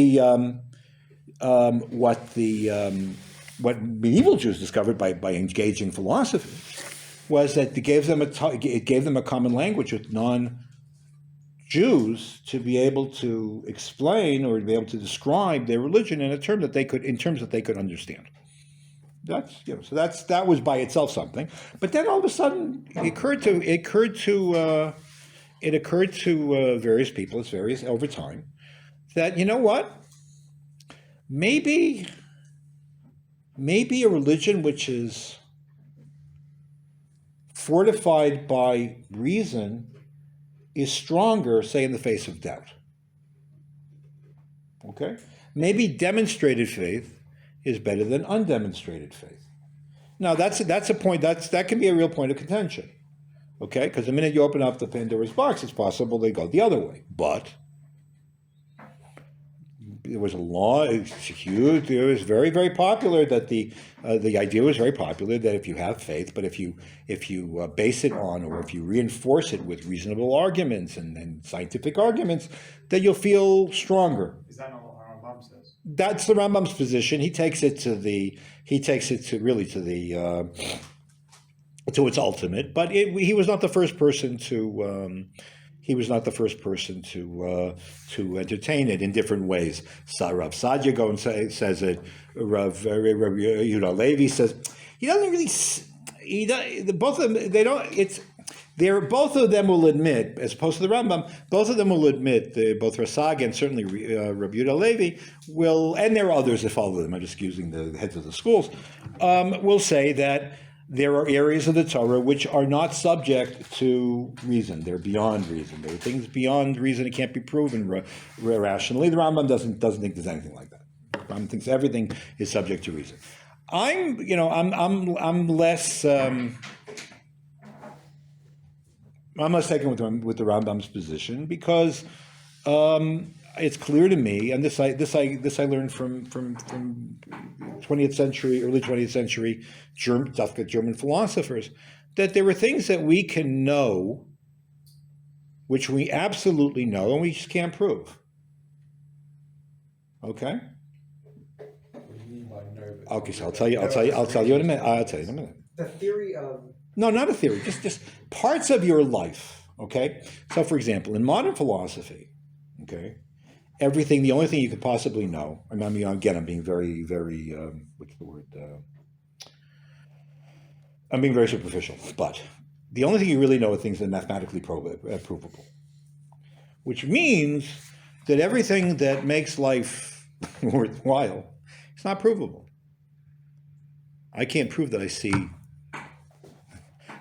medieval Jews discovered by engaging philosophy was that it gave them a common language with non-Jews to be able to explain or to be able to describe their religion in terms that they could understand. That was by itself something. But then all of a sudden, it occurred to various people, over time, that maybe a religion which is fortified by reason is stronger, say, in the face of doubt. Okay? Maybe demonstrated faith is better than undemonstrated faith. Now, that's a point, that can be a real point of contention. Okay? Because the minute you open up the Pandora's box, it's possible they go the other way. But there was a law, it's huge, it was very, very popular that the idea was very popular that if you have faith, but if you base it on, or if you reinforce it with reasonable arguments and scientific arguments, that you'll feel stronger. Is that not what our Rambam says? That's the Rambam's position. He takes it to its ultimate, but he was not the first person to entertain it in different ways. Rav Sadia says it. Rav Yehuda Levi says he doesn't really. Both of them, they don't. Both of them will admit, as opposed to the Rambam, both of them will admit, both Rav Sadia and certainly Rav Yehuda Levi will, and there are others that follow them. I'm just using the heads of the schools. Will say that there are areas of the Torah which are not subject to reason. They're beyond reason. There are things beyond reason that can't be proven rationally. The Rambam doesn't think there's anything like that. The Rambam thinks everything is subject to reason. I'm less taken with the Rambam's position because it's clear to me, and this I learned from 20th century, early 20th century German philosophers, that there are things that we can know, which we absolutely know, and we just can't prove. Okay. Okay, so I'll tell you in a minute. The theory of... No, not a theory, just parts of your life, okay? So, for example, in modern philosophy, okay, the only thing you could possibly know, I mean, again, I'm being very, very, what's the word? I'm being very superficial, but the only thing you really know are things that are mathematically provable, which means that everything that makes life worthwhile is not provable. I can't prove that I see.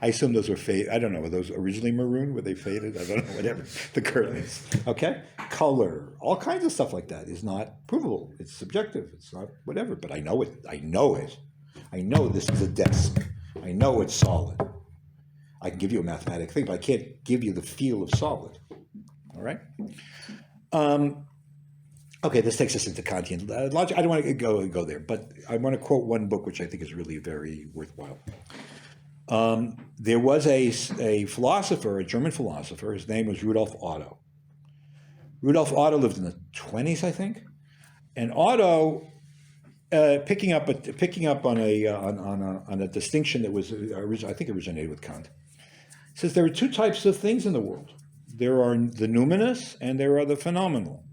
I assume those were faded. I don't know. Were those originally maroon? Were they faded? I don't know. Whatever. The curtains. Okay. Color. All kinds of stuff like that is not provable. It's subjective. It's not whatever. But I know it. I know it. I know this is a desk. I know it's solid. I can give you a mathematic thing, but I can't give you the feel of solid. All right. Okay, this takes us into Kantian logic. I don't want to go there, but I want to quote one book which I think is really very worthwhile. There was a philosopher, a German philosopher. His name was Rudolf Otto. Rudolf Otto lived in the 20s, I think, and Otto, picking up on a distinction that was I think originated with Kant, says there are two types of things in the world. There are the numinous and there are the phenomenal.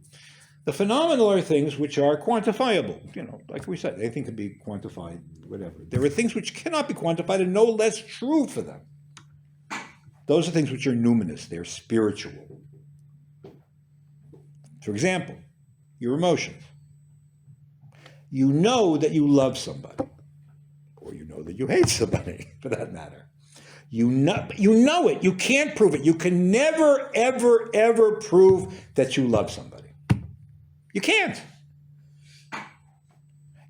The phenomenal are things which are quantifiable. Like we said, anything can be quantified, whatever. There are things which cannot be quantified and no less true for them. Those are things which are numinous. They're spiritual. For example, your emotions. You know that you love somebody, or you know that you hate somebody, for that matter. You know it. You can't prove it. You can never, ever, ever prove that you love somebody. You can't.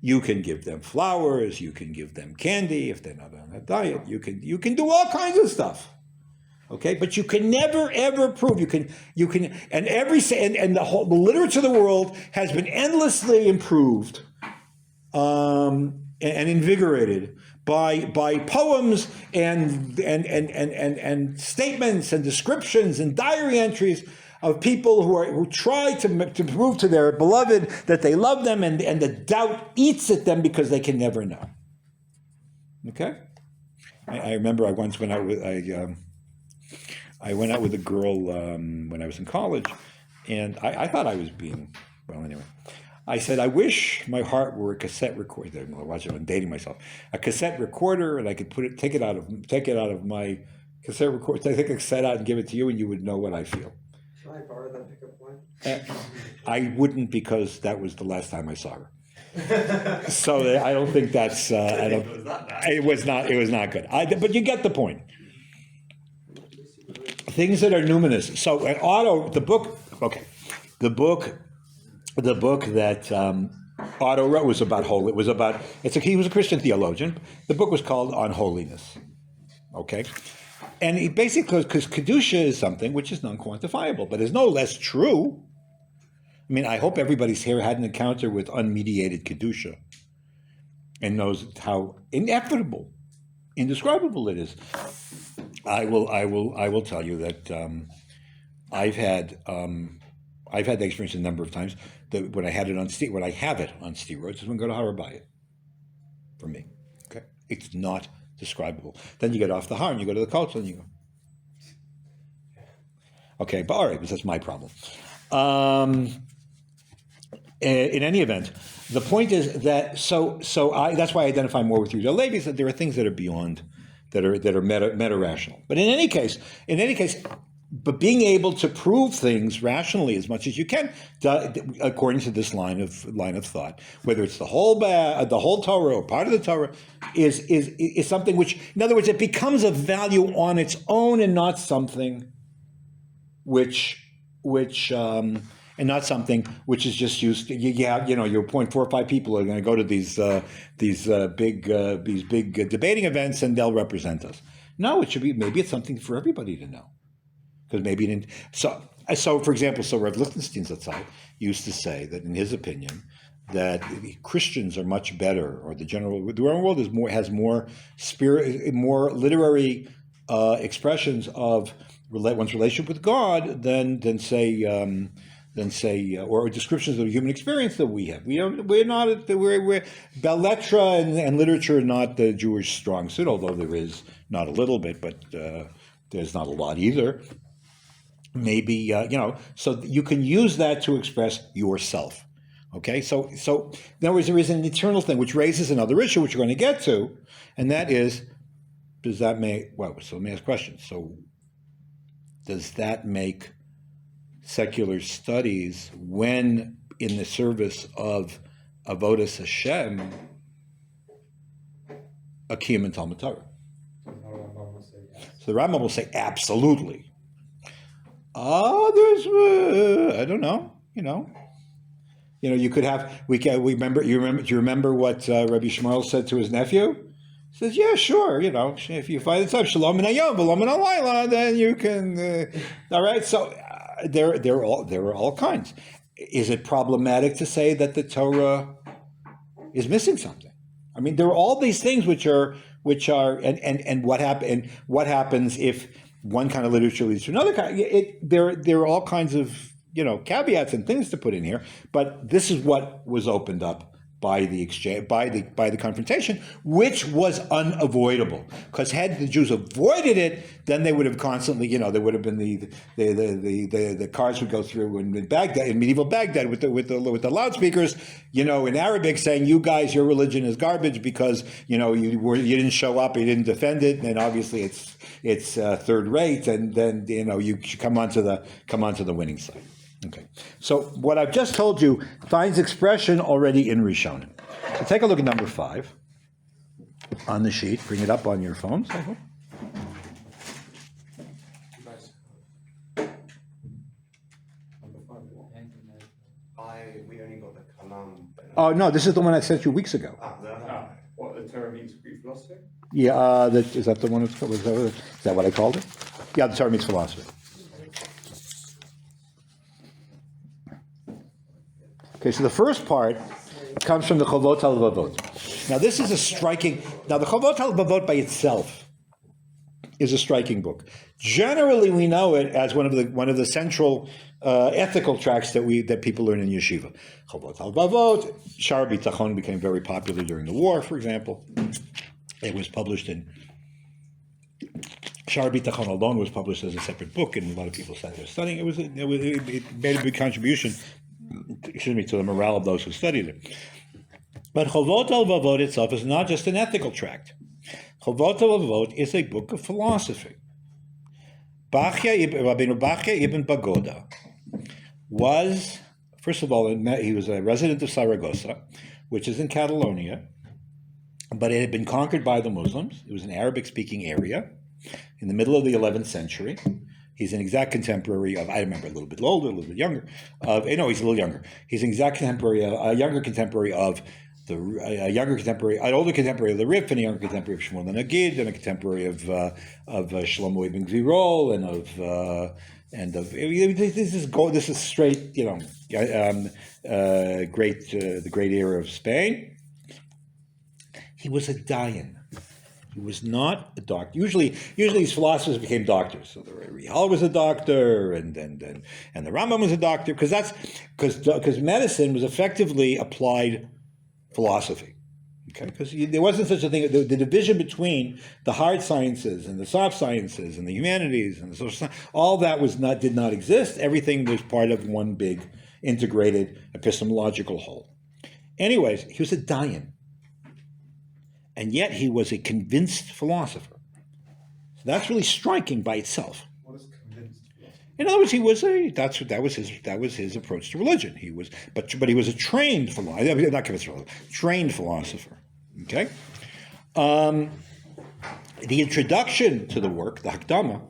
You can give them flowers. You can give them candy if they're not on a diet. You can do all kinds of stuff. Okay, but you can never ever prove. And the literature of the world has been endlessly improved and invigorated by poems and statements and descriptions and diary entries of people who try to prove to their beloved that they love them, and the doubt eats at them because they can never know. Okay, I remember I once went out with I went out with a girl when I was in college, and I thought I was being, well, anyway. I said, I wish my heart were a cassette recorder. Watch it, I'm dating myself. A cassette recorder, and I could take it out of my cassette recorder, take a cassette out and give it to you, and you would know what I feel. Should I borrow that pickup line? I wouldn't, because that was the last time I saw her. So I don't think that's. It was not good. But you get the point. Things that are numinous. So Otto, the book that Otto wrote was about holy. He was a Christian theologian. The book was called On Holiness. Okay. And he basically, because Kedusha is something which is non-quantifiable, but is no less true. I mean, I hope everybody's here had an encounter with unmediated Kedusha and knows how ineffable, indescribable it is. I will tell you that I've had the experience a number of times that when I have it on steroids is when I go to Harabaya. For me, okay, it's not describable. Then you get off the Har and you go to the Kotel and you go. Okay, but all right, but that's my problem. In any event, the point is that that's why I identify more with Yehuda Levi, is that there are things that are beyond, that are meta rational. But in any case, but being able to prove things rationally as much as you can, according to this line of thought, whether it's the whole Torah or part of the Torah, is something which, in other words, it becomes a value on its own and not something which and not something which is just used. Your 0.4 or 5 people are going to go to these big debating events and they'll represent us. No, it should be, maybe it's something for everybody to know. Because maybe it didn't. So So, for example, Rev Lichtenstein Zatzal used to say that, in his opinion, that Christians are much better, or the Roman world has more spirit, more literary expressions of one's relationship with God than say, or descriptions of the human experience that we have. We're Belletra and literature are not the Jewish strong suit, although there is not a little bit, but there's not a lot either. Maybe so you can use that to express yourself. Okay, so in other words, there is an eternal thing, which raises another issue, which we're going to get to, and that is, does that make? Well, so let me ask a question. So, does that make secular studies, when in the service of avodas Hashem, a kiyum in Talmud Torah? So the Rambam will say absolutely. Others, I don't know. You could have. Do you remember what Rabbi Shmuel said to his nephew? He says, "Yeah, sure. If you find it's up, shalom and ayom, v'lo min halayla, then you can." All right. So there are all kinds. Is it problematic to say that the Torah is missing something? I mean, there are all these things which are and what happens if one kind of literature leads to another kind? There are all kinds of caveats and things to put in here, but this is what was opened up by the exchange, by the confrontation, which was unavoidable. Because had the Jews avoided it, then they would have constantly, there would have been the cars would go through in Baghdad, in medieval Baghdad, with the loudspeakers, in Arabic, saying, "You guys, your religion is garbage because you didn't show up, you didn't defend it, and obviously it's third rate, and then you should come onto the winning side." Okay, so what I've just told you finds expression already in Rishonim. So take a look at number 5 on the sheet. Bring it up on your phones, I hope. We only got the kalām. Oh, no, this is the one I sent you weeks ago. What the Torah means Greek philosophy? Yeah, is that the one? Is that what I called it? Yeah, the Torah means philosophy. Okay, so the first part comes from the Chovot al-Vavot. Now, this is a striking. Now, the Chovot al-Vavot by itself is a striking book. Generally, we know it as one of the central ethical tracts that people learn in yeshiva. Chovot al-Vavot, Shar B'Tachon became very popular during the war, for example. It was published in Shar B'Tachon alone was published as a separate book, and a lot of people started studying. It made a big contribution, to the morale of those who studied it. But Chovot al-Vavot itself is not just an ethical tract. Chovot al-Vavot is a book of philosophy. Rabbeinu Bachya ibn Pagoda was, first of all, he was a resident of Saragossa, which is in Catalonia, but it had been conquered by the Muslims. It was an Arabic-speaking area in the middle of the 11th century. He's an exact contemporary of, I remember, a little bit older, a little bit younger. No, he's a little younger. He's an exact contemporary, an older contemporary of the Rif, and a younger contemporary of Shmuel the Nagid, and a contemporary of Shlomo ibn Gvirol, this is straight, the great era of Spain. He was a dayan. He was not a doctor. Usually these philosophers became doctors. So the Rihal was a doctor, and the Rambam was a doctor, because medicine was effectively applied philosophy. Okay, because there wasn't such a thing. The division between the hard sciences and the soft sciences and the humanities and the social science, all that did not exist. Everything was part of one big integrated epistemological whole. Anyways, he was a dayan. And yet he was a convinced philosopher. So that's really striking by itself. What is convinced philosophy? In other words, that was his approach to religion. He was, but he was a trained philosopher, not convinced philosopher, trained philosopher. Okay. The introduction to the work, the Hakdama.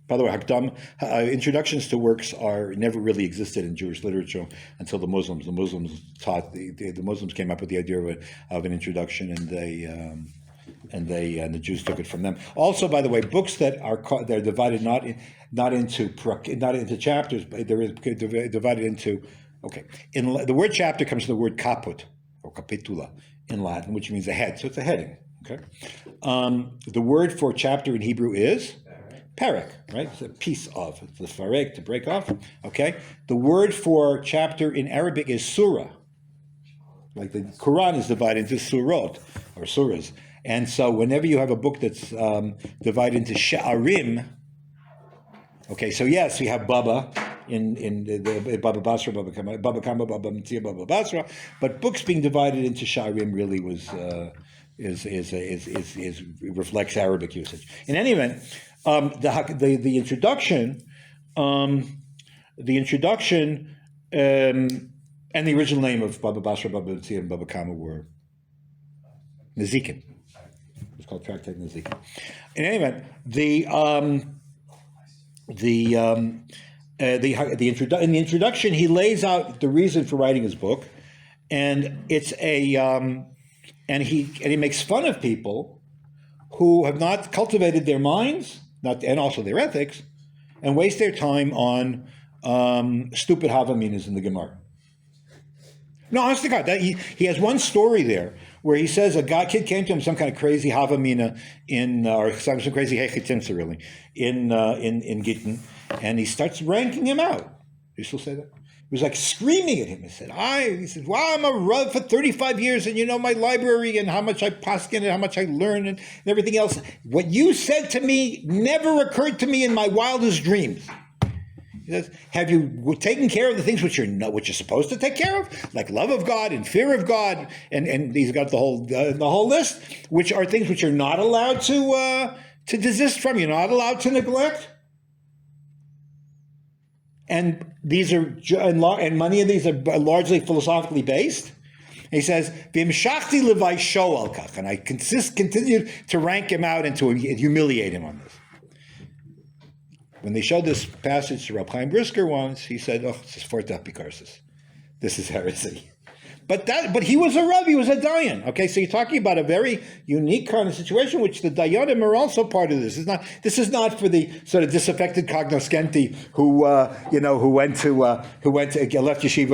By the way, introductions to works never really existed in Jewish literature until the Muslims. The Muslims taught the Muslims came up with the idea of an introduction, and and the Jews took it from them. Also, by the way, books that they're divided not into chapters, but they're divided into. Okay, the word chapter comes from the word caput or capitula in Latin, which means a head. So it's a heading. Okay, the word for chapter in Hebrew is perek, right? It's a piece of. It's the farek, to break off. Okay, the word for chapter in Arabic is surah. Like the Quran is divided into surot or surahs, and so whenever you have a book that's divided into sha'arim, okay, so yes, we have Baba in the Baba Basra, Baba Kama, Baba Metzia, Baba Basra, but books being divided into sha'arim really was reflects Arabic usage. In any event, the introduction. And the original name of Baba Basra, Baba Metzia, and Baba Kama were Nezikin. It's called Tractate Nezikin. In any event, in the introduction, he lays out the reason for writing his book, and it's and he makes fun of people who have not cultivated their minds, and also their ethics, and waste their time on stupid havaminas in the Gemara. No, honest to God, he has one story there where he says a kid came to him, some kind of crazy havamina or some crazy hechitimsa really in Gittin, and he starts ranking him out. You still say that? He was like screaming at him. He said, "Wow, I'm a Rav for 35 years, and you know my library and how much I paskin and how much I learn and everything else. What you said to me never occurred to me in my wildest dreams." He says, "Have you taken care of the things which you're supposed to take care of, like love of God and fear of God?" And he's got the whole list, which are things which you're not allowed to desist from. You're not allowed to neglect. And these are, and many of these are largely philosophically based. And he says, "V'imshachti levai sho al kach," and I continue to rank him out and to humiliate him on this. When they showed this passage to Reb Chaim Brisker once, he said, "Oh, this is for Tapikarsis. This is heresy." But he was a Rav, he was a Dayan. Okay, so you're talking about a very unique kind of situation, which the Dayanim are also part of this. This is not for the sort of disaffected cognoscenti who left yeshiva,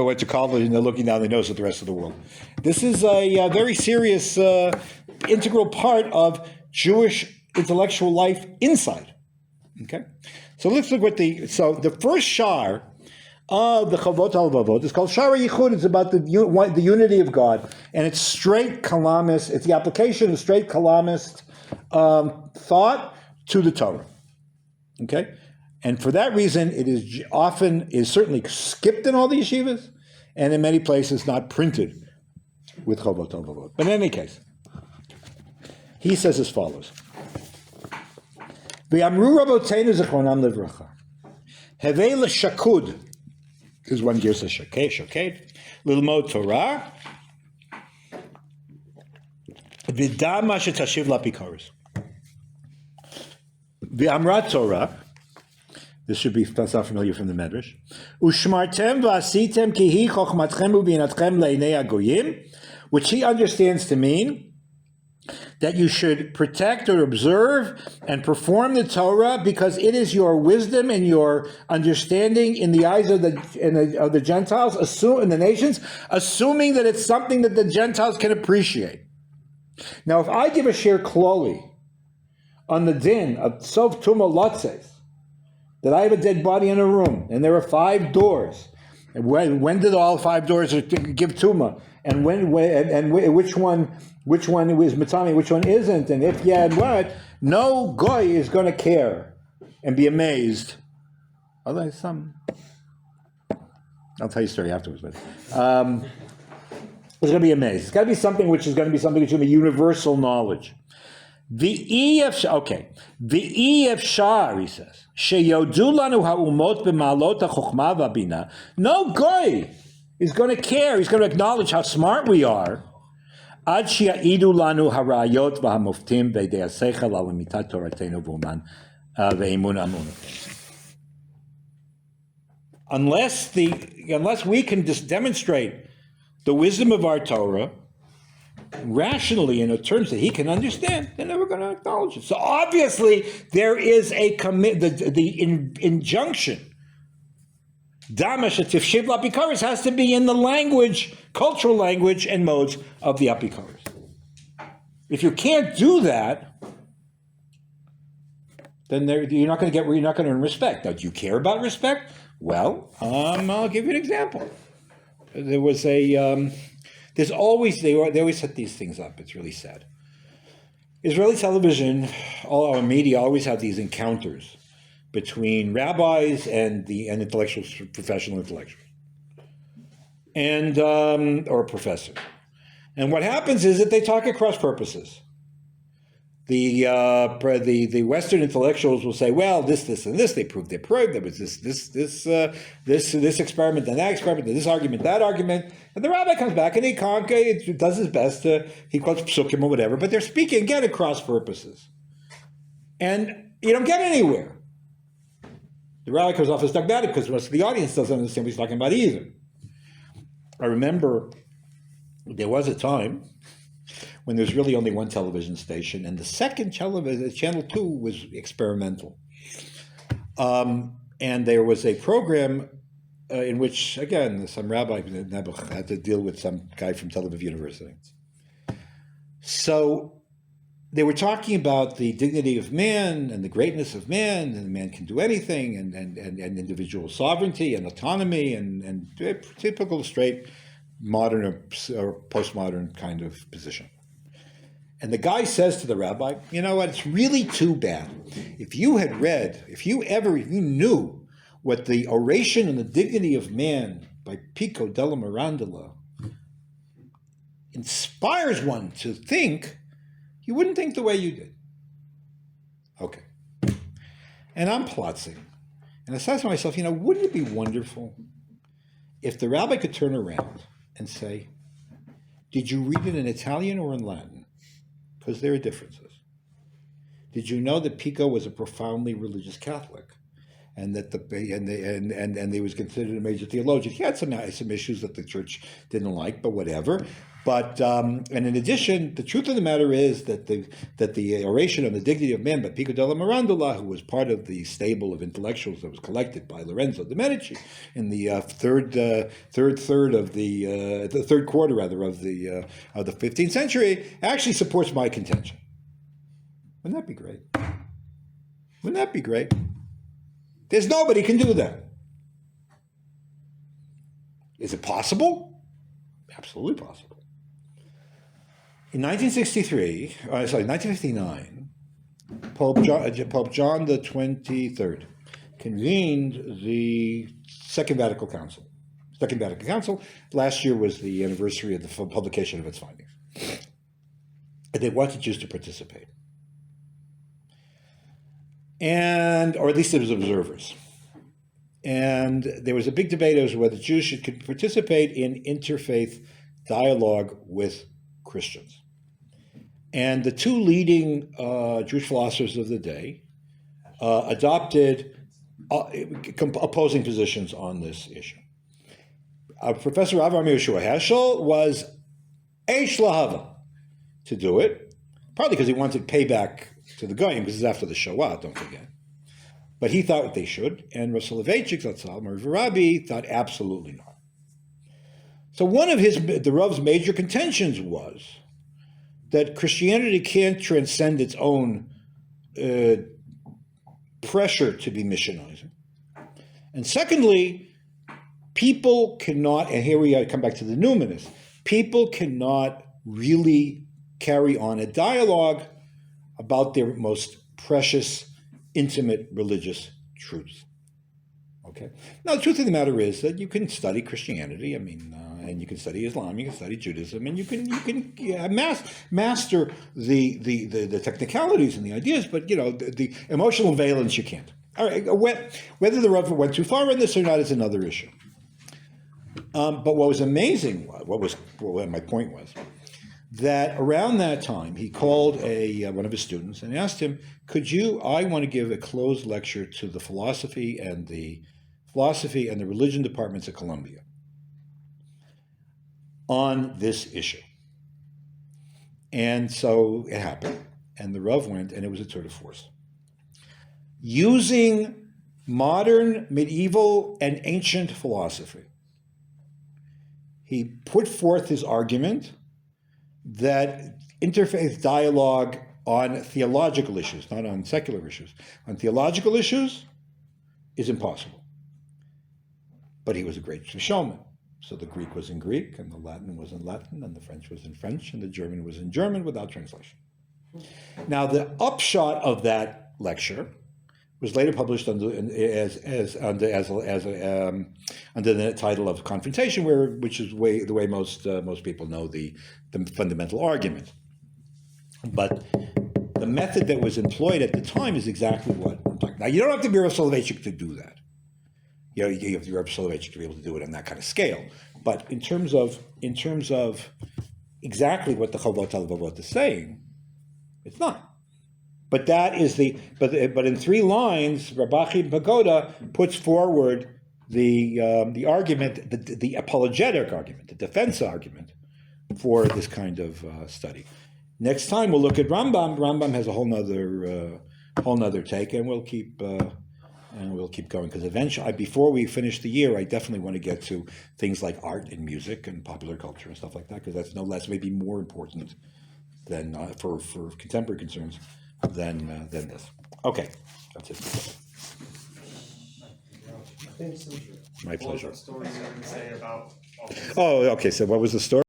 went to college, and they're looking down their nose at the rest of the world. This is a very serious, integral part of Jewish intellectual life inside. Okay, so let's look at the first shar of the Chavot HaLevavot is called Shara Yichud. It's about the unity of God, and it's straight kalamist. It's the application of straight kalamist thought to the Torah. Okay, and for that reason, it is certainly skipped in all the yeshivas, and in many places not printed with Chavot HaLevavot. But in any case, he says as follows: V'amru Rabotenu Zechronam Livracha, Hevei l'shakud. This is one girsa shoked. Lilmod Torah. V'dama shetashiv lapikaris. V'amra Torah. This should be sound familiar from the Medrash. Ushmartem v'asitem kihi chochmatchem u'binatchem le'nei agoyim, which he understands to mean that you should protect or observe and perform the Torah because it is your wisdom and your understanding in the eyes of the Gentiles, in the nations, assuming that it's something that the Gentiles can appreciate. Now, if I give a share kloli on the din of Sov Tuma Lotzes, that I have a dead body in a room and there are 5 doors, and when did all 5 doors give Tuma, and which one is Matami, which one isn't, and if yeah and what, no goy is going to care and be amazed. Although I'll tell you a story afterwards, but it's going to be amazed. It's got to be something which is going to be universal knowledge. V'ef shar, he says, sheyodu lanu ha'umot b'ma'alot ha'chokhmah v'bina. No goy is going to care. He's going to acknowledge how smart we are. Ad sheya'idu lanu harayot v'hamuftim v'edei ha'seichel al mitat toratenu v'uman ve'imun amun. Unless we can just demonstrate the wisdom of our Torah rationally in terms that he can understand, they're never going to acknowledge it. So obviously there is a injunction. Damash tifshiv l'apikaris has to be in the language, cultural language and modes of the apikaris. If you can't do that, then you're not going to earn respect. Now, do you care about respect? Well, I'll give you an example. There was they always set these things up. It's really sad. Israeli television, all our media always have these encounters between rabbis and intellectuals, professional intellectuals, and or professors. And what happens is that they talk at cross purposes. The Western intellectuals will say, well, this, and this. They proved there was this experiment and that experiment, and this argument, that argument. And the rabbi comes back and he does his best. He quotes psukim or whatever, but they're speaking again at cross purposes, and you don't get anywhere. The rabbi comes off as dogmatic because most of the audience doesn't understand what he's talking about either. I remember there was a time when there's really only one television station, and the second television, Channel 2, was experimental. And there was a program in which, again, some rabbi had to deal with some guy from Tel Aviv University. So they were talking about the dignity of man and the greatness of man, and man can do anything, and individual sovereignty and autonomy, and typical straight modern or postmodern kind of position. And the guy says to the rabbi, you know what, it's really too bad. If you knew what the Oration on the Dignity of Man by Pico della Mirandola inspires one to think, you wouldn't think the way you did. Okay. And I'm plotzing. And I said to myself, wouldn't it be wonderful if the rabbi could turn around and say, did you read it in Italian or in Latin? Because there are differences. Did you know that Pico was a profoundly religious Catholic, and that he was considered a major theologian? He had some issues that the church didn't like, but whatever. But and in addition, the truth of the matter is that the Oration on the Dignity of Man by Pico della Mirandola, who was part of the stable of intellectuals that was collected by Lorenzo de' Medici in the third quarter of the 15th century, actually supports my contention. Wouldn't that be great? Wouldn't that be great? There's nobody can do that. Is it possible? Absolutely possible. In 1959, Pope John the 23rd convened the Second Vatican Council. Last year was the anniversary of the publication of its findings. And they wanted Jews to participate. Or at least it was observers. And there was a big debate as to whether Jews could participate in interfaith dialogue with Christians. And the two leading Jewish philosophers of the day adopted opposing positions on this issue. Professor Avraham Yehoshua Heschel was eish lahava to do it, partly because he wanted payback to the Goyim, because it's after the Shoah, don't forget. But he thought they should, and Rosh Soloveitchik, Mori Varabi, thought absolutely not. So one of the Rav's major contentions was that Christianity can't transcend its own pressure to be missionizing. And secondly, people cannot, and here we come back to the numinous, people cannot really carry on a dialogue about their most precious, intimate religious truths. Okay. Now, the truth of the matter is that you can study Christianity. And you can study Islam, you can study Judaism, and you can master the technicalities and the ideas, but the emotional valence you can't. All right. Whether the Rav went too far in this or not is another issue. But what was amazing, what my point was, that around that time he called one of his students and asked him, I want to give a closed lecture to the philosophy and the religion departments at Columbia on this issue. And so it happened, and the Rav went, and it was a tour de force. Using modern, medieval, and ancient philosophy, he put forth his argument that interfaith dialogue on theological issues, not on secular issues, on theological issues is impossible. But he was a great showman. So the Greek was in Greek, and the Latin was in Latin, and the French was in French, and the German was in German without translation. Now, the upshot of that lecture was later published under the title of Confrontation, which is the way most people know the fundamental argument. But the method that was employed at the time is exactly what I'm talking about. Now, you don't have to be Rav Soloveitchik to do that. You have to be Rav Soloveitchik to be able to do it on that kind of scale. But in terms of exactly what the Chavot HaLevavot is saying, it's not. But that is but in 3 lines, Rabbi Pagoda puts forward the argument, the apologetic argument, the defense argument for this kind of study. Next time we'll look at Rambam. Rambam has a whole nother take, and we'll keep going, because eventually, before we finish the year, I definitely want to get to things like art and music and popular culture and stuff like that, because that's no less, maybe more important than for contemporary concerns than this. Okay, that's it. Thanks so much. My pleasure. What story you going to say about? Oh, okay. So what was the story?